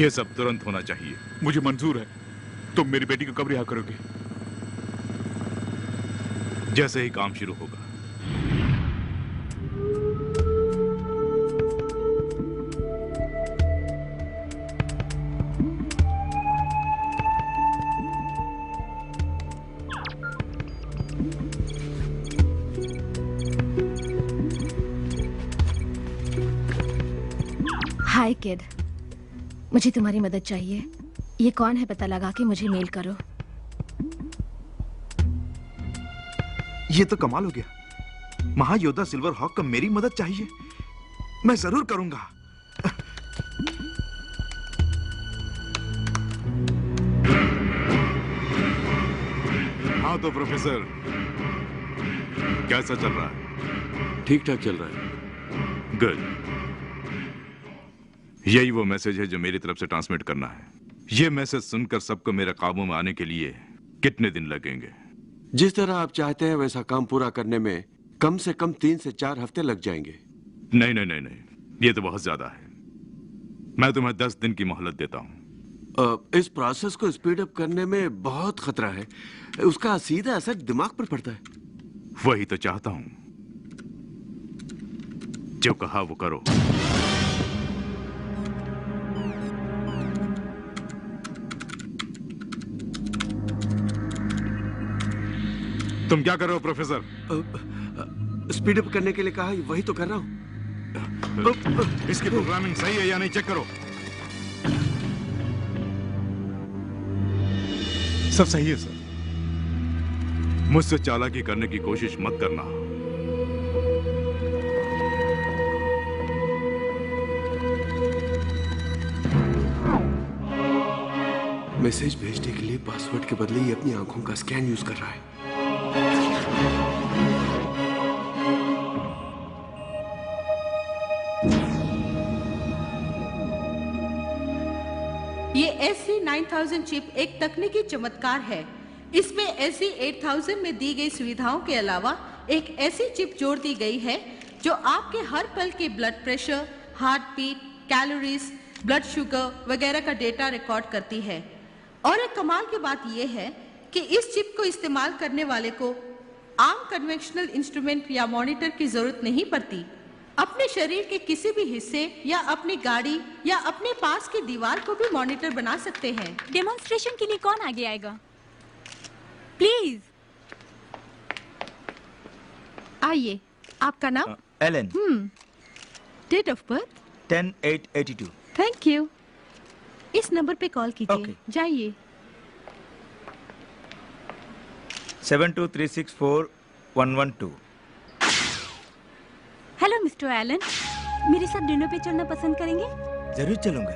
यह सब तुरंत होना चाहिए। मुझे मंजूर है। तुम मेरी बेटी को कब रिहा करोगे? जैसे ही काम शुरू होगा। हाय किड, मुझे तुम्हारी मदद चाहिए। ये कौन है पता लगा के मुझे मेल करो। ये तो कमाल हो गया। महायोद्धा सिल्वर हॉक को मेरी मदद चाहिए। मैं जरूर करूंगा। हाँ तो प्रोफेसर, कैसा चल रहा है? ठीक ठाक चल रहा है। गुड। यही वो मैसेज है जो मेरी तरफ से ट्रांसमिट करना है। ये मैसेज सुनकर सबको मेरे काबू में आने के लिए कितने दिन लगेंगे? जिस तरह आप चाहते हैं वैसा काम पूरा करने में कम से कम 3 से 4 हफ्ते लग जाएंगे। नहीं नहीं नहीं नहीं, ये तो बहुत ज्यादा है। मैं तुम्हें 10 दिन की मोहलत देता हूँ। इस प्रोसेस को स्पीड अप करने में बहुत खतरा है। उसका सीधा असर दिमाग पर पड़ता है। वही तो चाहता हूँ। जो कहा वो करो। तुम क्या कर रहे हो प्रोफेसर? स्पीड अप करने के लिए कहा, वही तो कर रहा हूं। इसकी प्रोग्रामिंग सही है या नहीं चेक करो। सब सही है सर। मुझसे चालाकी करने की कोशिश मत करना। मैसेज भेजने के लिए पासवर्ड के बदले ही अपनी आंखों का स्कैन यूज कर रहा है। ये SC9000 चिप एक तकनीकी चमत्कार है। इसमें SC8000 में दी गई सुविधाओं के अलावा एक ऐसी चिप जोड़ दी गई है जो आपके हर पल के blood pressure, heart beat, calories, blood sugar वगैरह का डेटा रिकॉर्ड करती है। और एक कमाल की बात यह है कि इस चिप को इस्तेमाल करने वाले को आम कन्वेंशनल इंस्ट्रूमेंट या मॉनिटर की जरूरत नहीं पड़ती। अपने शरीर के किसी भी हिस्से या अपनी गाड़ी या अपने पास की दीवार को भी मॉनिटर बना सकते हैं। डेमोन्स्ट्रेशन के लिए कौन आगे आएगा? प्लीज आइए। आपका नाम? Alan. Date of birth? 10/8/82। Thank you. इस नंबर पे कॉल कीजिए। Okay. जाइए। 72364112। हेलो मिस्टर एलन, मेरे साथ डिनर पे चलना पसंद करेंगे? जरूर चलूंगा।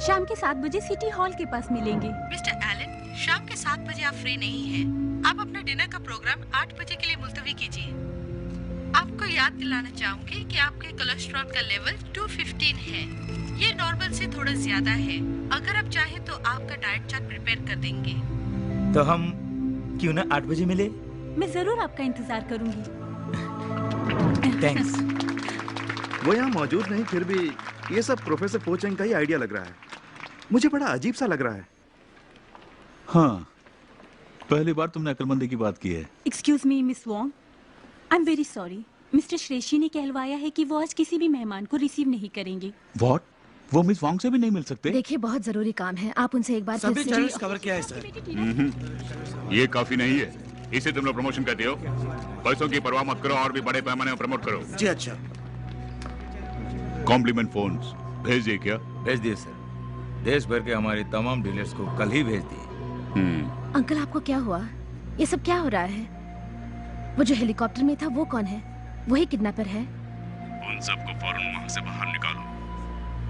शाम के 7 बजे सिटी हॉल के पास मिलेंगे। मिस्टर एलन, शाम के 7 बजे आप फ्री नहीं हैं। आप अपना डिनर का प्रोग्राम 8 बजे के लिए मुलतवी कीजिए। आपको याद दिलाना चाहूंगी कि आपके कोलेस्ट्रॉल का लेवल 215 है। ये नॉर्मल से थोड़ा ज्यादा है। अगर आप चाहें तो आपका डाइट चार्ट प्रिपेयर कर देंगे। तो हम क्यों ना 8 बजे मिले? मैं जरूर आपका इंतजार करूंगी। थैंक्स। वो यहाँ मौजूद नहीं, फिर भी ये सब प्रोफेसर पो चेंग का ही आइडिया लग रहा है। मुझे बड़ा अजीब सा लग रहा है। हाँ, पहली बार तुमने अक्लमंदी की बात की है। Excuse me miss Wong, I am very sorry. Mister Shreshthi ने कहलवाया है कि वो आज किसी भी मेहमान को रिसीव नहीं करेंगे। व्हाट? वो मिस वांग से भी नहीं मिल सकते? देखिए, बहुत जरूरी काम है, आप उनसे एक बार सभी चैनल्स कवर किया है सर। ये काफी नहीं है। इसे तुम लोग प्रमोशन कहते हो? पैसों की परवाह मत करो और भी बड़े पैमाने पर प्रमोट करो। जी अच्छा। कॉम्प्लीमेंट फोन्स भेज दिए क्या? भेज दिए सर। देश भर के हमारे तमाम डीलर्स को कल ही भेज दिए। अंकल, आपको क्या हुआ? ये सब क्या हो रहा है? वो जो हेलीकॉप्टर में था वो कौन है? वही किडनैपर है? उन सबको फौरन वहां से बाहर निकालो।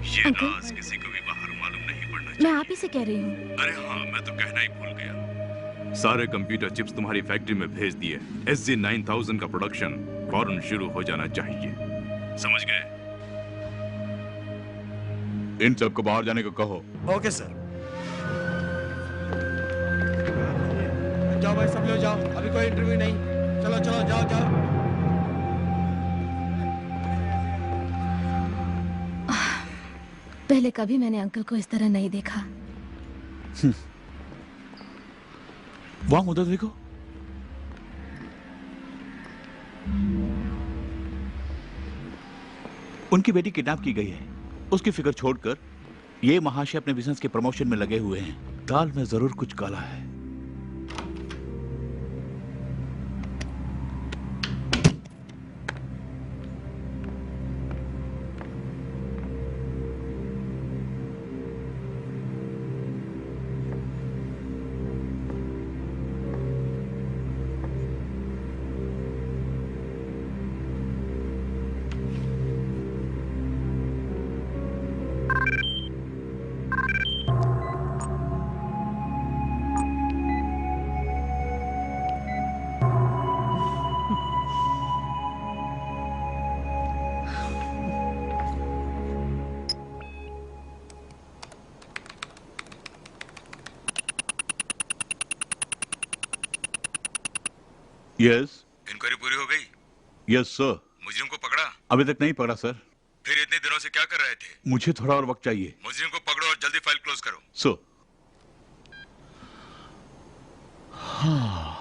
ये अंकल? राज किसी को भी बाहर मालूम नहीं पड़ना मैं चाहिए। आप ही से कह रही हूँ। अरे हाँ, मैं तो कहना ही भूल गया। सारे कंप्यूटर चिप्स तुम्हारी फैक्ट्री में भेज दिए। SG9000 का प्रोडक्शन फौरन शुरू हो जाना चाहिए। समझ गए? इन सबको बाहर जाने को कहो। Okay sir. जाओ भाई, सब लोग जाओ, अभी कोई इंटरव्यू नहीं। चलो चलो, जाओ जाओ। पहले कभी मैंने अंकल को इस तरह नहीं देखा। वांग, उधर देखो। उनकी बेटी किडनैप की गई है। उसकी फिक्र छोड़कर ये महाशय अपने बिजनेस के प्रमोशन में लगे हुए हैं। दाल में जरूर कुछ काला है। यस। इंक्वायरी पूरी हो गई? Yes sir. मुजरिम को पकड़ा? अभी तक नहीं पकड़ा सर। फिर इतने दिनों से क्या कर रहे थे? मुझे थोड़ा और वक्त चाहिए। मुजरिम को पकड़ो और जल्दी फाइल क्लोज करो। सर। हाँ।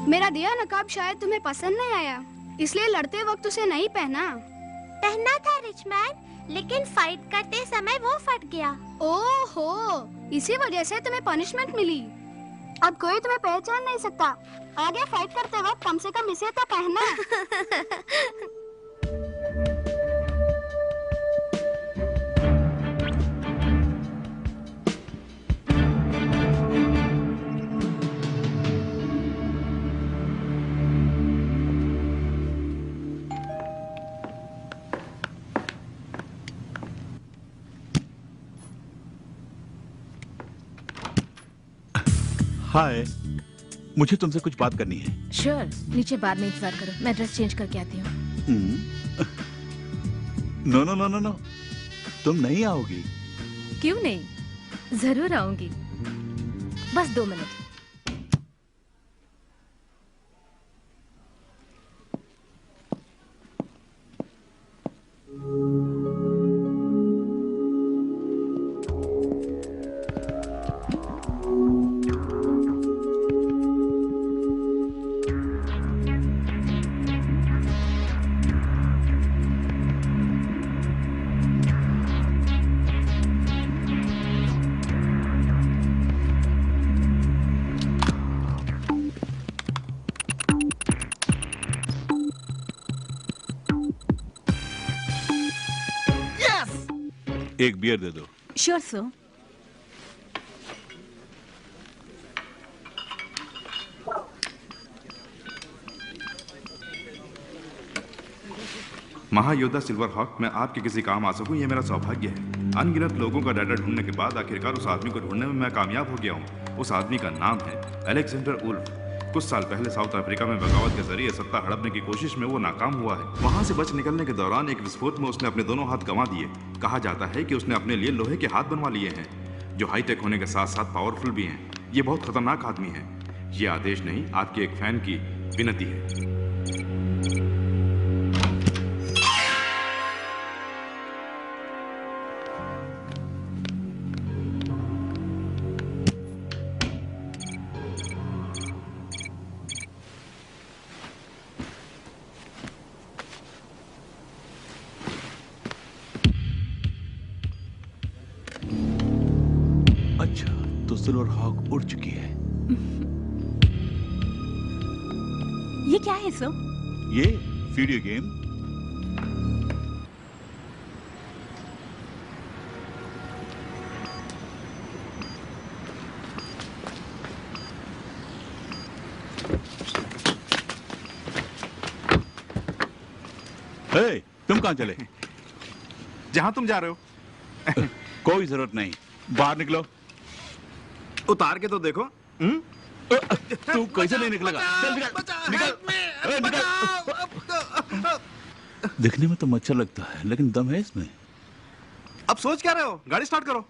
मेरा दिया नकाब शायद तुम्हें पसंद नहीं आया, इसलिए लड़ते वक्त उसे नहीं पहना। पहना था रिचमैन, लेकिन फाइट करते समय वो फट गया। ओहो, इसी वजह से तुम्हें पनिशमेंट मिली। अब कोई तुम्हें पहचान नहीं सकता। आगे फाइट करते वक्त कम से कम इसे तो पहनना। हाय, मुझे तुमसे कुछ बात करनी है। श्योर, नीचे बाद में इंतजार करो, मैं ड्रेस चेंज करके आती हूँ। No no no no no, तुम नहीं आओगी? क्यों नहीं, जरूर आऊंगी, बस 2 मिनट। एक बियर दे दो। Sure sir. महायोद्धा सिल्वर हॉक, मैं आपके किसी काम आ सकूं ये मेरा सौभाग्य है। अनगिनत लोगों का डाटा ढूंढने के बाद आखिरकार उस आदमी को ढूंढने में मैं कामयाब हो गया हूं। उस आदमी का नाम है अलेक्जेंडर उल्फ। कुछ साल पहले साउथ अफ्रीका में बगावत के जरिए सत्ता हड़पने की कोशिश में वो नाकाम हुआ है। वहां से बच निकलने के दौरान एक विस्फोट में उसने अपने दोनों हाथ गंवा दिए। कहा जाता है कि उसने अपने लिए लोहे के हाथ बनवा लिए हैं, जो हाईटेक होने के साथ साथ पावरफुल भी हैं। ये बहुत खतरनाक आदमी है। ये आदेश नहीं, आपके एक फैन की विनती है। सिल्वर हॉक उड़ चुकी है। ये क्या है सर? ये वीडियो गेम। हे, तुम कहां चले? जहां तुम जा रहे हो। कोई जरूरत नहीं, बाहर निकलो। उतार के तो देखो। तू कैसे नहीं निकलेगा? चल निकल, निकल। दिखने में तो मच्छर लगता है, लेकिन दम है इसमें। अब सोच क्या रहे हो? गाड़ी स्टार्ट करो।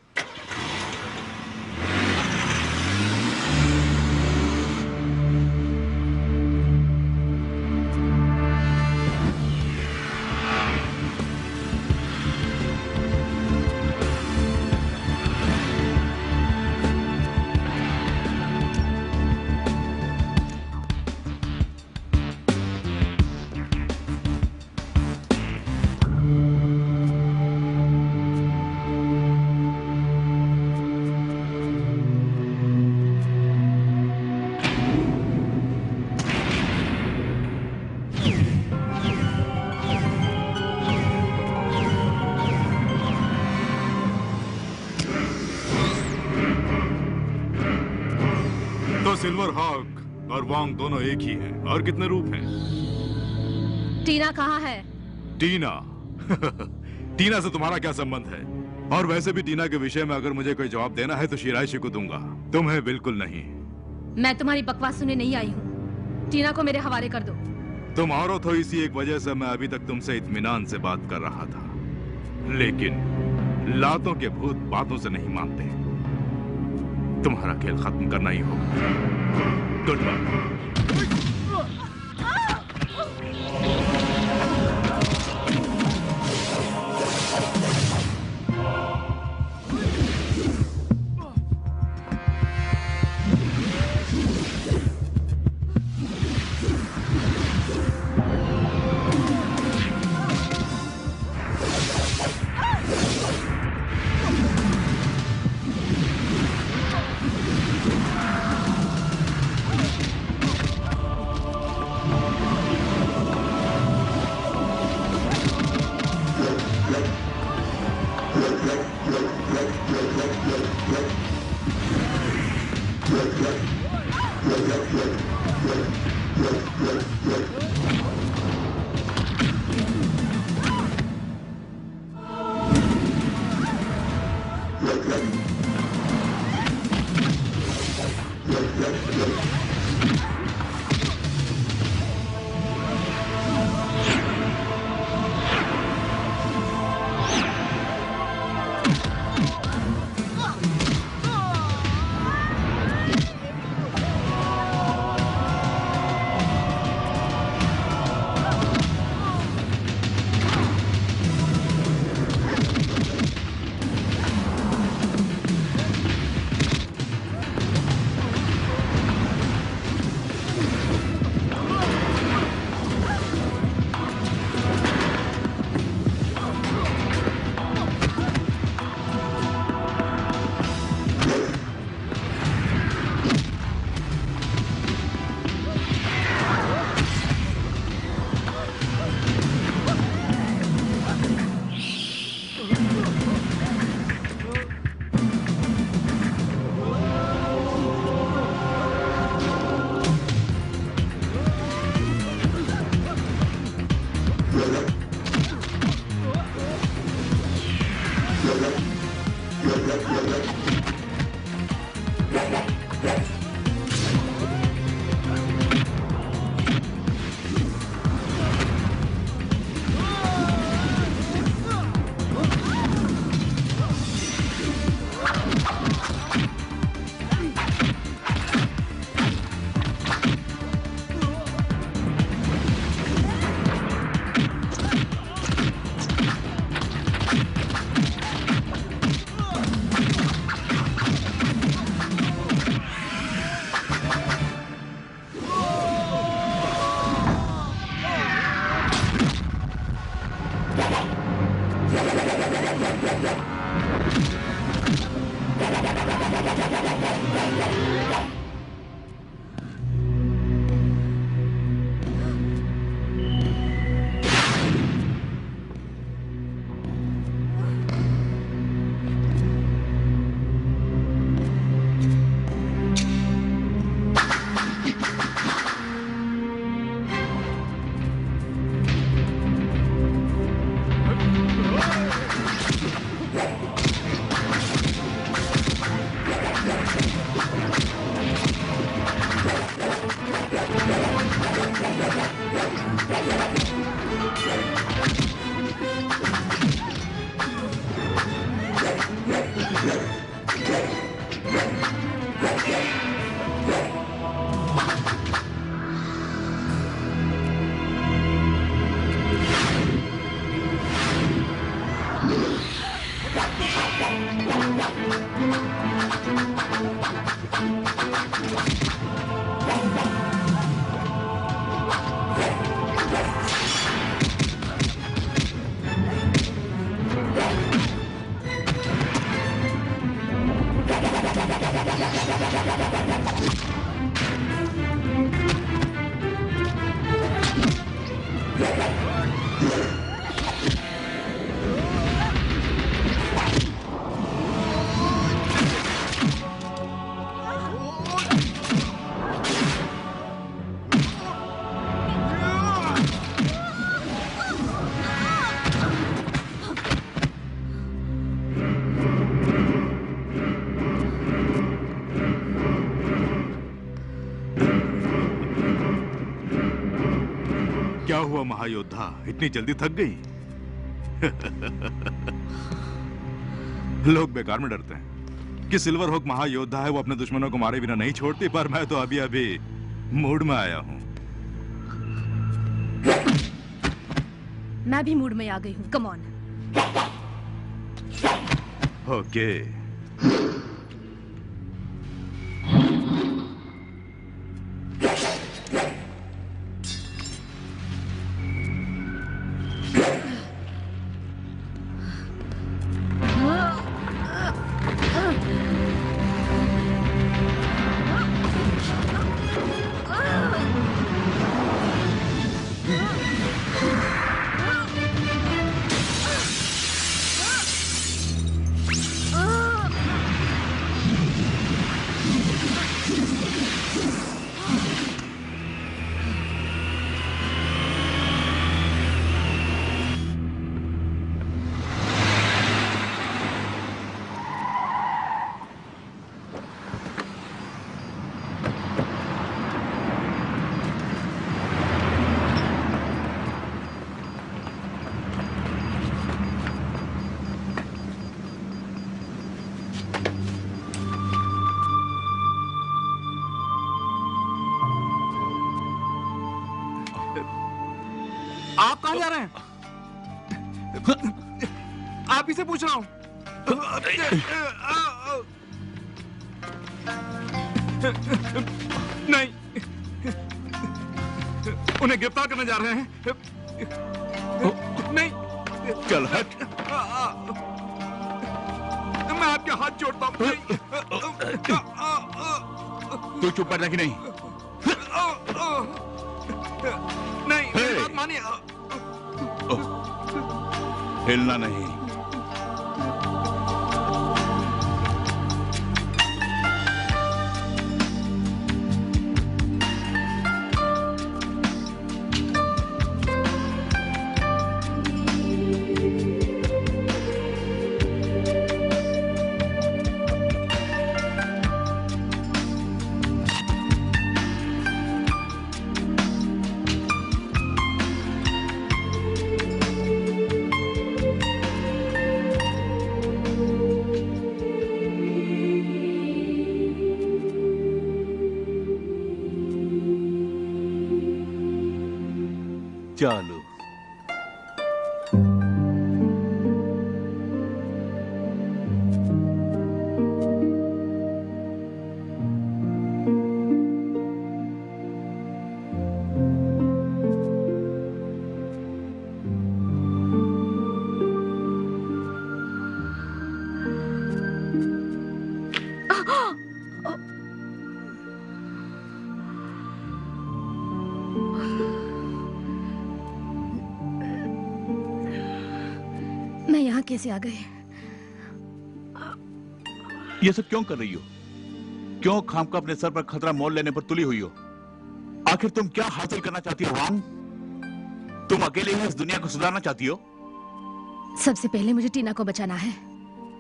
सिल्वर हॉक और और वांग दोनों एक ही हैं। और कितने रूप हैं? टीना कहाँ है? टीना? टीना से तुम्हारा क्या संबंध है? और वैसे भी टीना के विषय में अगर मुझे कोई जवाब देना है तो शिराइशी को दूंगा, तुम्हें बिल्कुल नहीं। मैं तुम्हारी बकवास सुनने नहीं आई हूँ। टीना को मेरे हवाले कर दो। तुम औरत हो, इसी एक वजह से मैं अभी तक तुमसे इत्मीनान से बात कर रहा था, लेकिन लातों के भूत बातों से नहीं मानते। तुम्हारा खेल खत्म करना ही होगा। Good bye. क्या हुआ महायोद्धा, इतनी जल्दी थक गई? लोग बेकार में डरते हैं कि सिल्वर हुक महायोद्धा है, वो अपने दुश्मनों को मारे बिना नहीं छोड़ती, पर मैं तो अभी अभी मूड में आया हूँ। मैं भी मूड में आ गई हूँ, कम ऑन। ओके। आप कहाँ जा रहे हैं? आप ही से पूछ रहा हूँ। नहीं, उन्हें गिरफ्तार करने जा रहे हैं। नहीं, चल हट। मैं आपके हाथ जोड़ता हूँ। तू चुप करना कि नहीं? नहीं, मेरी बात मानिए। हिलना नहीं। चालू। मैं यहाँ कैसे आ गई? ये सब क्यों कर रही हो? क्यों खामखा अपने सर पर खतरा मोल लेने पर तुली हुई हो? आखिर तुम क्या हासिल करना चाहती हो वांग? तुम अकेले ही इस दुनिया को सुधारना चाहती हो? सबसे पहले मुझे टीना को बचाना है।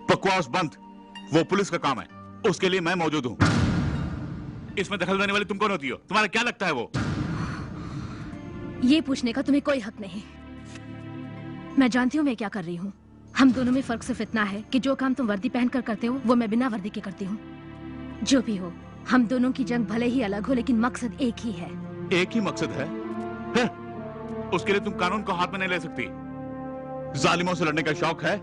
बकवास बंद। वो पुलिस का काम है, उसके लिए मैं मौजूद हूँ। इसमें दखल देने वाली तुम कौन होती हो? तुम्हारा क्या लगता है वो? ये पूछने का तुम्हें कोई हक नहीं। मैं जानती हूँ मैं क्या कर रही हूँ। हम दोनों में फर्क सिर्फ इतना है कि जो काम तुम वर्दी पहनकर करते हो वो मैं बिना वर्दी के करती हूँ। जो भी हो, हम दोनों की जंग भले ही अलग हो लेकिन मकसद एक ही है। एक ही मकसद है? उसके लिए तुम कानून को हाथ में नहीं ले सकती। जालिमों से लड़ने का शौक है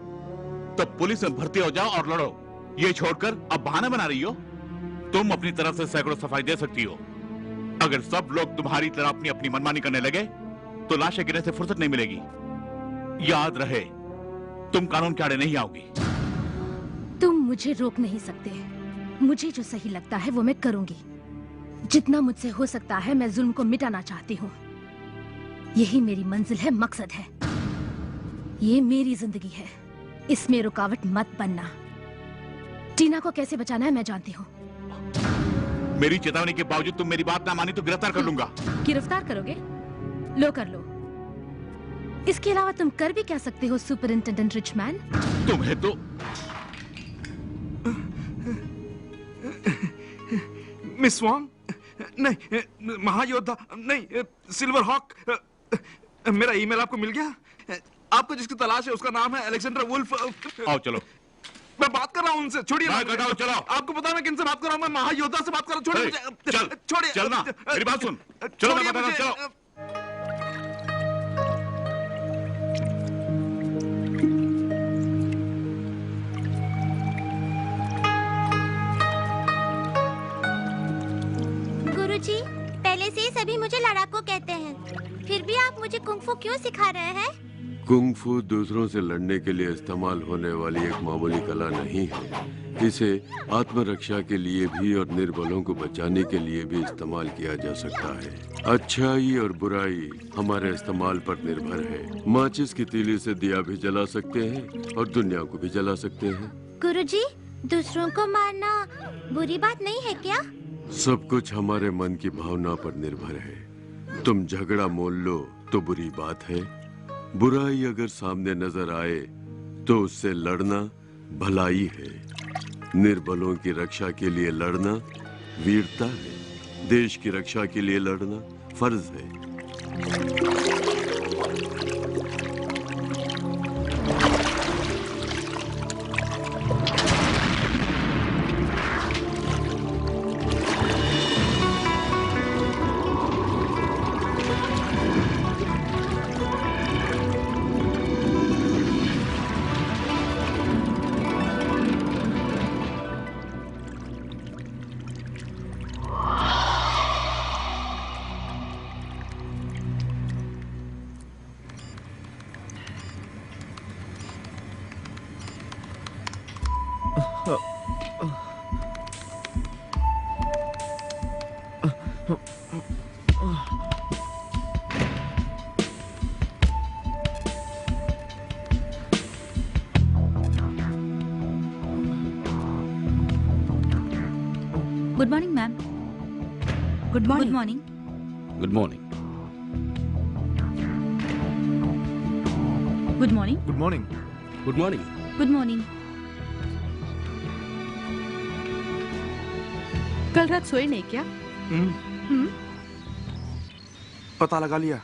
तो पुलिस में भर्ती हो जाओ और लड़ो। ये छोड़कर अब बहाना बना रही हो? तुम अपनी तरफ से सैकड़ों सफाई दे सकती हो। अगर सब लोग तुम्हारी तरह अपनी अपनी मनमानी करने लगे तो लाशें गिरने से फुर्सत नहीं मिलेगी। याद रहे, तुम कानून के आड़े नहीं आओगी। तुम मुझे रोक नहीं सकते। मुझे जो सही लगता है वो मैं करूंगी। जितना मुझसे हो सकता है मैं जुल्म को मिटाना चाहती हूँ। यही मेरी मंजिल है, मकसद है। ये मेरी जिंदगी है, इसमें रुकावट मत बनना। टीना को कैसे बचाना है मैं जानती हूँ। मेरी चेतावनी के बावजूद तुम मेरी बात ना मानी तो गिरफ्तार कर लूंगा। गिरफ्तार करोगे? लो कर लो। इसके अलावा तुम कर भी क्या सकते हो सुपरिंटेंडेंट रिचमैन? तुम्हें तो मिस वांग, नहीं, महायोद्धा, नहीं, सिल्वर हॉक, मेरा ईमेल आपको मिल गया? आपको जिसकी तलाश है उसका नाम है अलेक्जेंडर वुल्फ। आओ चलो। मैं बात कर रहा हूँ उनसे। छोड़िए। चलो। आपको पता है मैं किनसे बात कर रहा हूँ? मैं महायोद्धा से बात कर रहा हूँ। छोड़िए मुझे। चल। छोड़िए। चलना। मेरी बात सुन। चलो मैं बता रहा हूँ। चलो। गुरुजी, पहले से ही सभी मुझे लड़ाकू कहते हैं, फिर भी आप मुझे कुंग-फू क्यों सिखा रहे हैं? कुंग-फू दूसरों से लड़ने के लिए इस्तेमाल होने वाली एक मामूली कला नहीं है। इसे आत्मरक्षा के लिए भी और निर्बलों को बचाने के लिए भी इस्तेमाल किया जा सकता है। अच्छाई और बुराई हमारे इस्तेमाल पर निर्भर है। माचिस की तीली से दिया भी जला सकते हैं और दुनिया को भी जला सकते हैं। गुरुजी, दूसरों को मारना बुरी बात नहीं है क्या? सब कुछ हमारे मन की भावना पर निर्भर है। तुम झगड़ा मोल लो तो बुरी बात है, बुराई अगर सामने नजर आए तो उससे लड़ना भलाई है। निर्बलों की रक्षा के लिए लड़ना वीरता है, देश की रक्षा के लिए लड़ना फर्ज है। Good morning ma'am. Good morning. Good morning. Good morning. Good morning. Good morning. Good morning. कल रात सोए नहीं क्या? पता लगा लिया।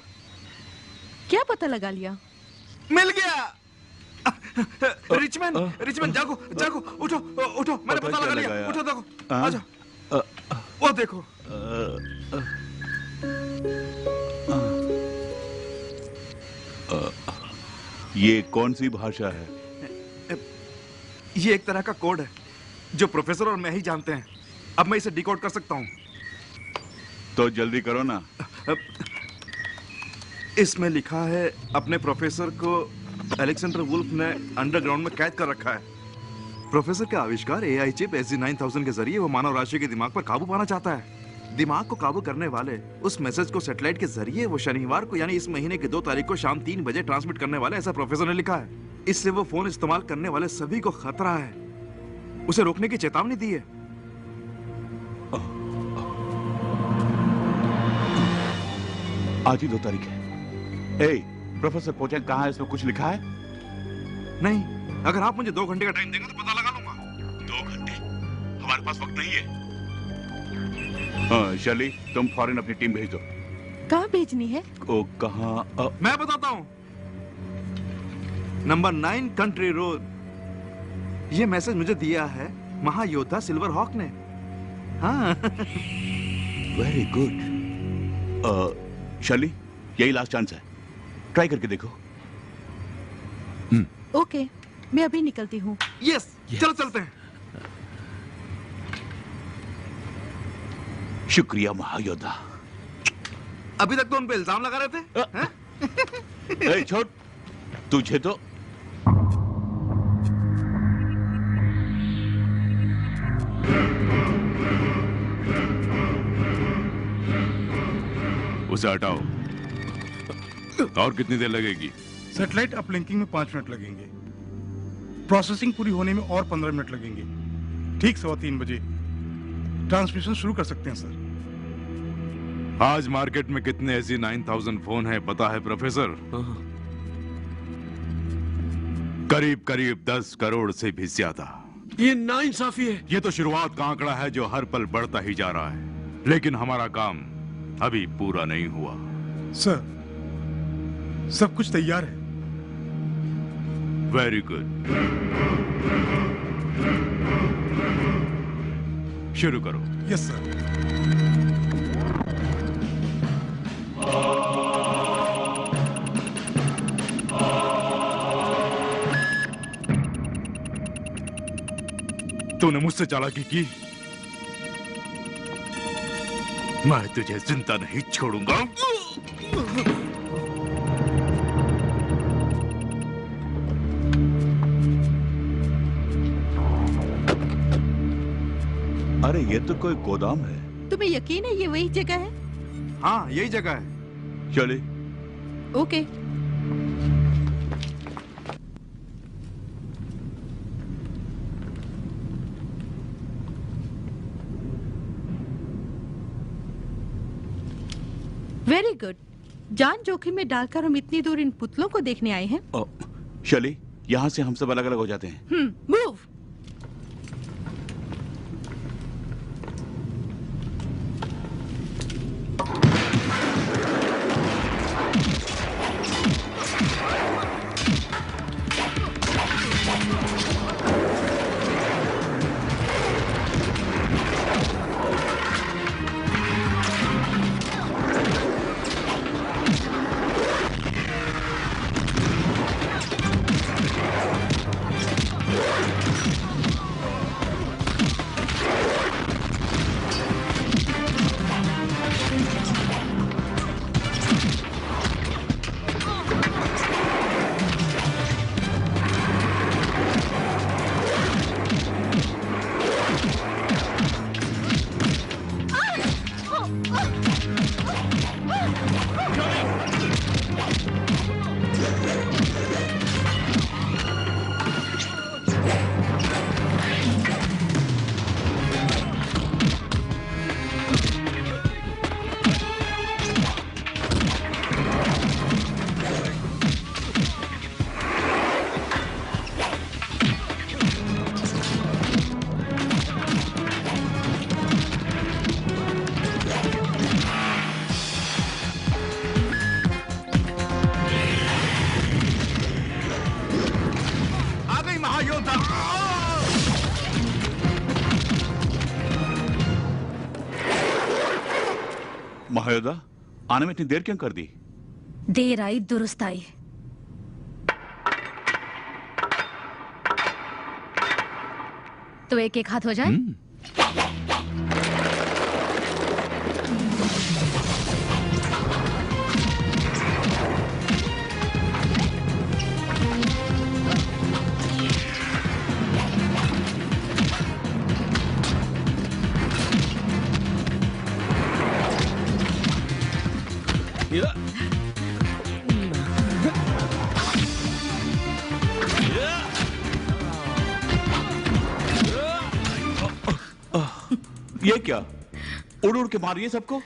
क्या पता लगा लिया? मिल गया। रिचमैन, रिचमैन जागो, जागो, उठो, उठो, मैंने पता लगा लिया। उठो, देखो, आजा। वो देखो। ये कौन सी भाषा है? ये एक तरह का कोड है जो प्रोफेसर और मैं ही जानते हैं। अब मैं इसे डिकोड कर सकता हूँ। तो जल्दी करो ना। इसमें लिखा है, अपने प्रोफेसर को अलेक्जेंडर वुल्फ ने अंडरग्राउंड में कैद कर रखा है। प्रोफेसर का आविष्कार एआई चिप SG-9000 के जरिए वो मानव राशि के दिमाग पर काबू पाना चाहता है। दिमाग को काबू करने वाले उस मैसेज को सैटेलाइट के जरिए वो शनिवार को यानी इस महीने की 2 तारीख को शाम 3 बजे ट्रांसमिट करने वाले, ऐसा प्रोफेसर ने लिखा है। इससे वो फोन इस्तेमाल करने वाले सभी को खतरा है, उसे रोकने की चेतावनी दी है। आज ही 2 तारीख है। ए, प्रोफेसर पोचैंग कहाँ है? इसमें कुछ लिखा है? नहीं, अगर आप मुझे 2 घंटे का टाइम देंगे तो पता लगा लूंगा। 2 घंटे? हमारे पास वक्त नहीं है। शर्ली, तुम फौरन अपनी टीम भेज दो। कहाँ भेजनी है? ओ, कहाँ? मैं बताता हूँ। Number 9 country road. ये मैसेज मुझे दिया है महायोद्धा सिल्वर हॉक ने। हाँ। Very good. शर्ली, यही लास्ट चांस है, ट्राई करके देखो। ओके, मैं अभी निकलती हूँ। यस, चलो चलते हैं। शुक्रिया महायोद्धा। अभी तक तो उन पे इल्जाम लगा रहे थे। ए, छोड़, तुझे तो उसे हटाओ। और कितनी देर लगेगी? सैटेलाइट अपलिंकिंग में 5 मिनट लगेंगे। प्रोसेसिंग पूरी होने में और 15 मिनट लगेंगे। ठीक 3:15 बजे ट्रांसमिशन शुरू कर सकते हैं सर। आज मार्केट में कितने SG-9000 फोन हैं पता है प्रोफेसर? करीब करीब 10 करोड़ से भी ज्यादा। ये नाइंसाफी है। ये तो शुरुआत का आंकड़ा है जो हर पल बढ़ता ही जा रहा है, लेकिन हमारा काम अभी पूरा नहीं हुआ। सर, सब कुछ तैयार है। वेरी गुड, शुरू करो। Yes sir. तूने मुझसे चालाकी की, मैं तुझे जिंदा नहीं छोड़ूंगा। अरे ये तो कोई गोदाम है। तुम्हें यकीन है ये वही जगह है? हाँ, यही जगह है। चले। ओके। Very good. जान जोखिम में डालकर हम इतनी दूर इन पुतलों को देखने आए हैं। शली, यहाँ से हम सब अलग अलग हो जाते हैं। मूव। महायोदा, आने में इतनी देर क्यों कर दी? देर आई दुरुस्त आई। तो एक एक हाथ हो जाए। ये क्या? उड़ उड़ के मारिए सबको।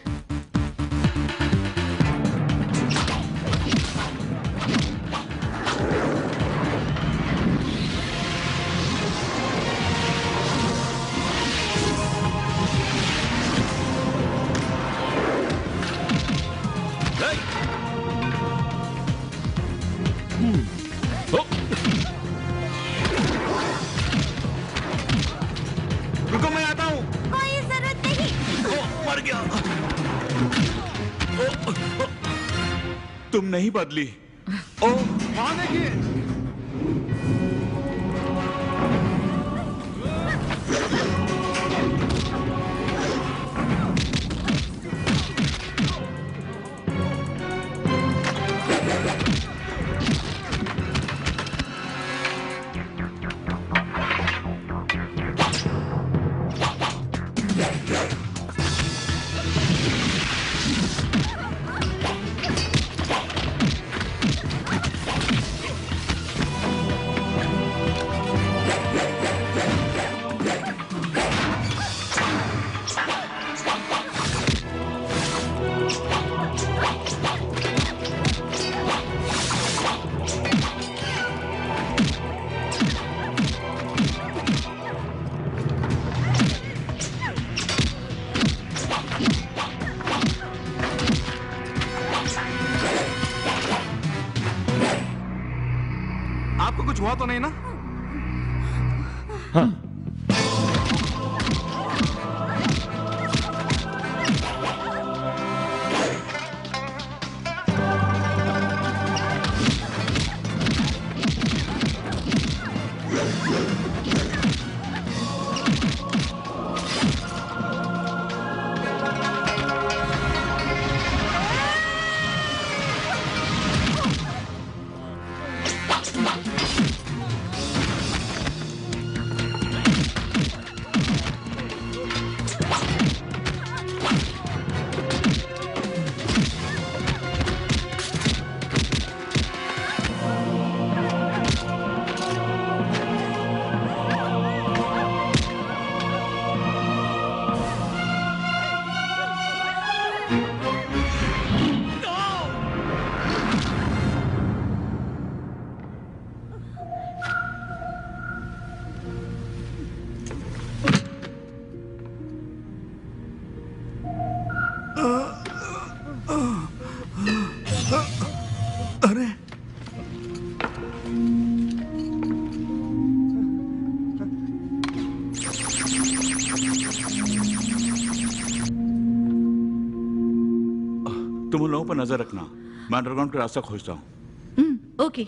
रुको, मैं आता हूँ। कोई जरूरत नहीं। मर गया। तुम नहीं बदली। आने की। कुछ हुआ तो नहीं ना? हाँ। अरे तुम उन लोगों पर नजर रखना, मैं अंडरग्राउंड का रास्ता खोजता हूँ। ओके।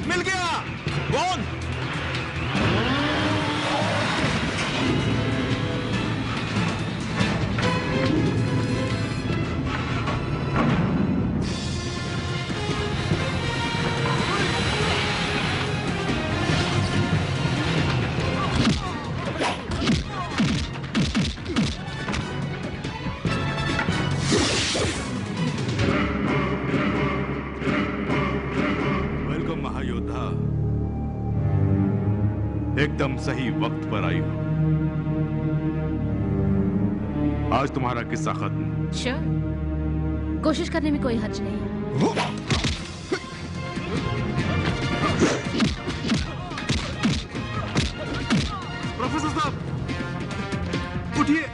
मिल गया। कौन? वेलकम महायोद्धा, एकदम सही वक्त पर आई हो। आज तुम्हारा किस्सा खत्म। श्योर, कोशिश करने में कोई हर्ज नहीं है। प्रोफेसर साहब उठिए।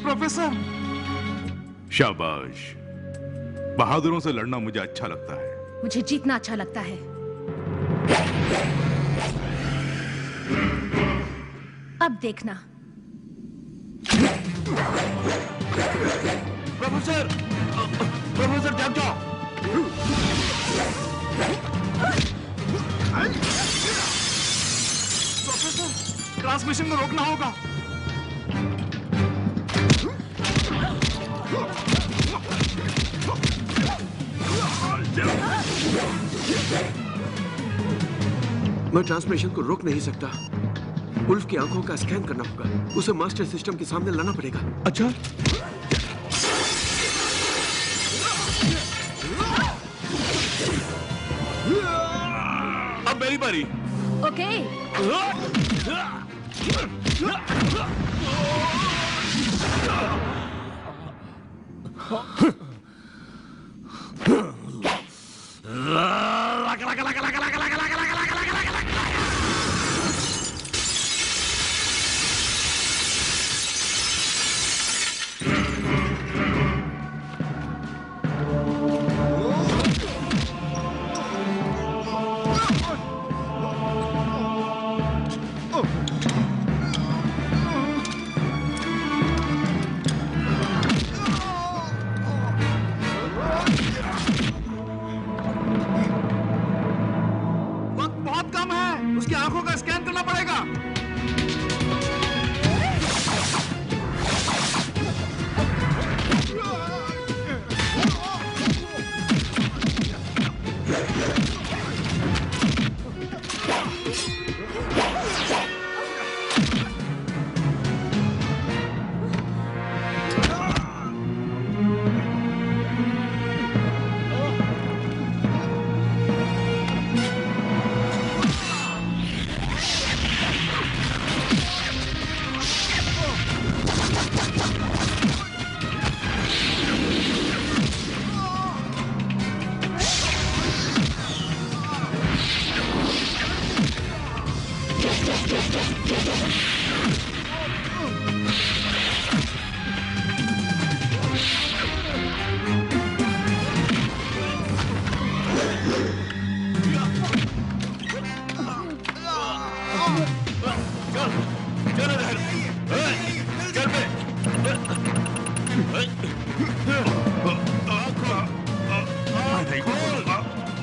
प्रोफेसर, शाबाश। बहादुरों से लड़ना मुझे अच्छा लगता है। मुझे जीतना अच्छा लगता है। अब देखना। प्रोफेसर, प्रोफेसर जाग जाओ। प्रोफेसर, ट्रांसमिशन को रोकना होगा। मैं ट्रांसमिशन को रोक नहीं सकता। उल्फ की आंखों का स्कैन करना होगा। उसे मास्टर सिस्टम के सामने लाना पड़ेगा। अच्छा, अब मेरी बारी। ओके।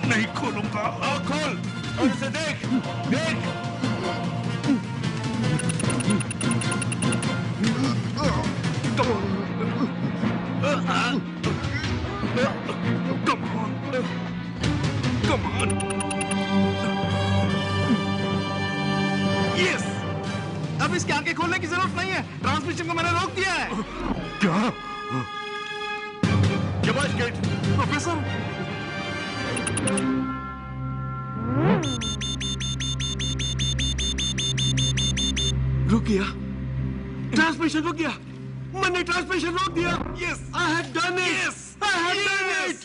नहीं खोलूंगा। खोल और इसे देख, देख। Come on. Yes. अब इसकी आंखें खोलने की जरूरत नहीं है। ट्रांसमिशन को मैंने रोक दिया है। क्या? शाबाश किड। प्रोफेसर। रुक गया। ट्रांसमिशन रुक गया। मैंने ट्रांसमिशन रोक दिया। Yes. I have done it. Yes. I have done it.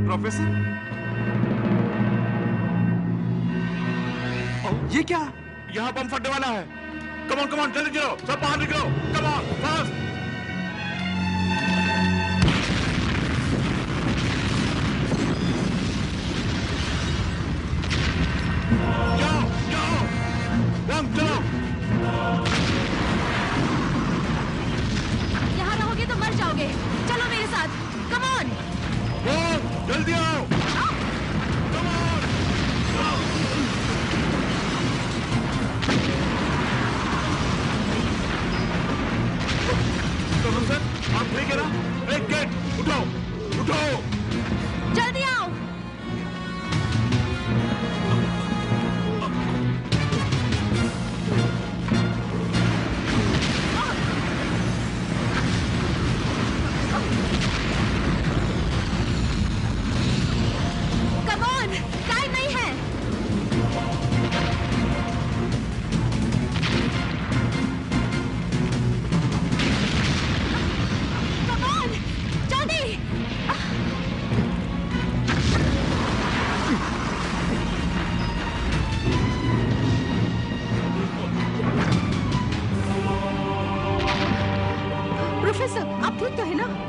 Professor, ये क्या? यहाँ बम फटने वाला है। कम ऑन जल्दी चलो, सब बाहर निकलो। Come on fast. यहाँ रहोगे तो मर जाओगे। चलो मेरे साथ। Come on. जल्दी आओ। Come on. सर, आप ठीक है ना? एक गेट उठो, उठो। जल्दी आओ।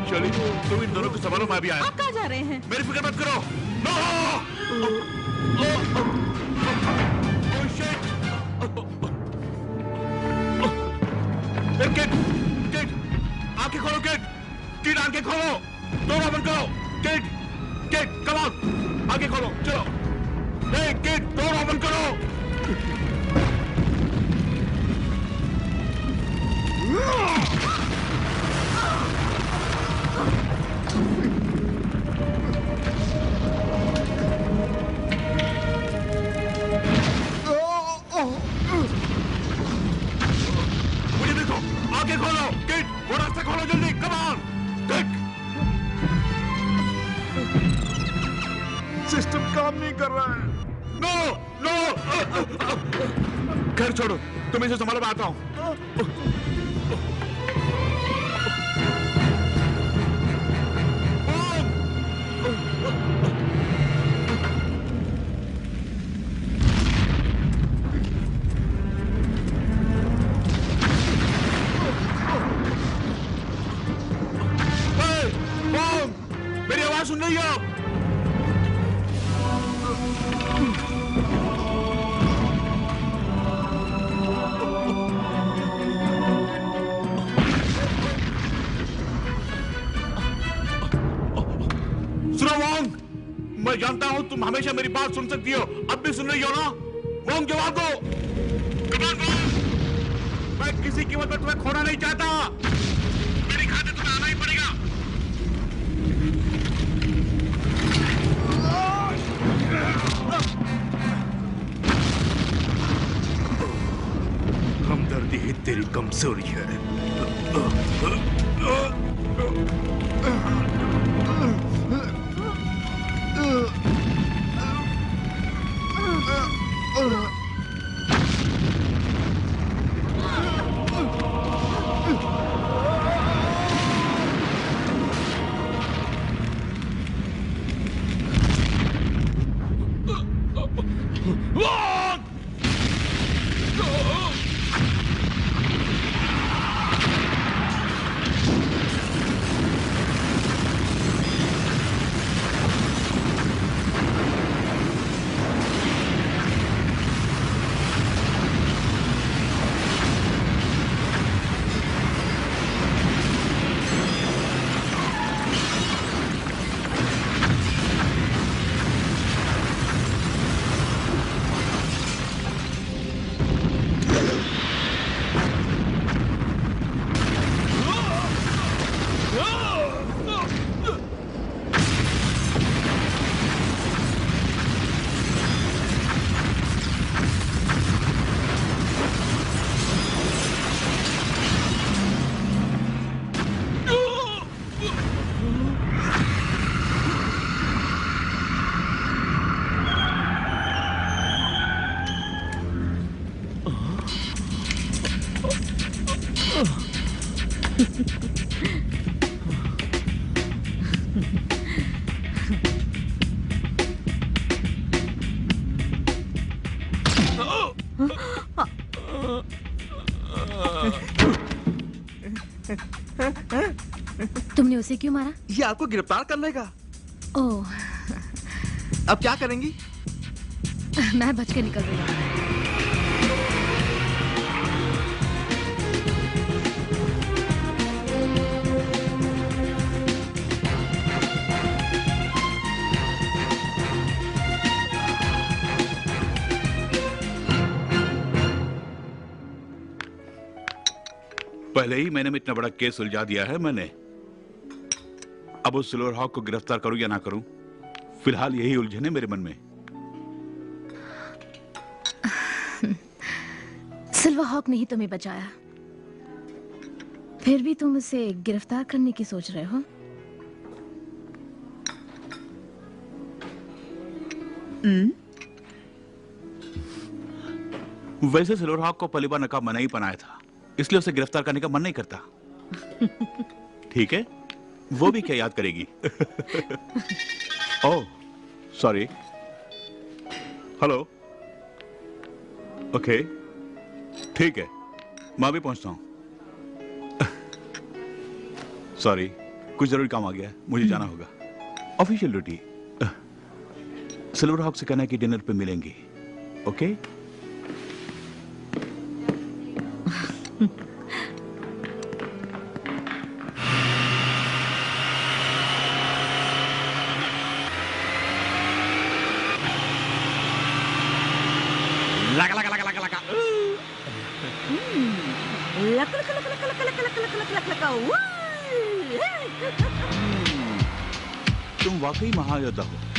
चली, तुम इन दोनों को संभालो, मैं भी आया। आप कहाँ जा रहे हैं? मेरी फिक्र मत करो। नो! किड, आंखें खोलो किड, आंखें खोलो, दोनों बंद करो, किड, कम ऑन, आंखें खोलो, चलो, किड, दोनों बंद करो। मुझे देखो, आंखें खोलो, किड, वो रास्ता खोलो जल्दी, कम ऑन, किड। सिस्टम काम नहीं कर रहा है। नो! घर छोड़ो, तुम इसे संभालो, मैं आता हूँ। मेरी आवाज सुन रही हो? सुनो वोंग, मैं जानता हूं तुम हमेशा मेरी बात सुन सकती हो, अब भी सुन रही हो ना? वोंग जवाब दो। मैं किसी कीमत पर तुम्हें खोना नहीं चाहता, मेरी खातिर तुम्हें आना ही पड़ेगा। हमदर्दी ही तेरी कमजोरी है। तुमने उसे क्यों मारा? ये आपको गिरफ्तार कर लेगा। ओह, अब क्या करेंगी? मैं बच के निकल रही हूँ। पहले ही मैंने इतना बड़ा केस सुलझा दिया है मैंने। अब उस सिल्वर हॉक को गिरफ्तार करूं या ना करूं, फिलहाल यही उलझन है मेरे मन में। सिल्वर हॉक ने ही तुम्हें बचाया, फिर भी तुम उसे गिरफ्तार करने की सोच रहे हो? वैसे सिल्वर हॉक को पहली बार नकाब मना ही बनाया था, इसलिए उसे गिरफ्तार करने का मन नहीं करता। ठीक है, वो भी क्या याद करेगी। ओह, सॉरी। हेलो। ओके, ठीक है, मैं भी पहुंचता हूं। सॉरी, कुछ जरूरी काम आ गया है, मुझे जाना होगा। Official duty. सिल्वर हॉक से कहना है कि डिनर पे मिलेंगी। ओके? लगा लगा लगा लगा लगा luck luck luck luck luck luck luck luck luck luck तुम वाकई महायोद्धा हो।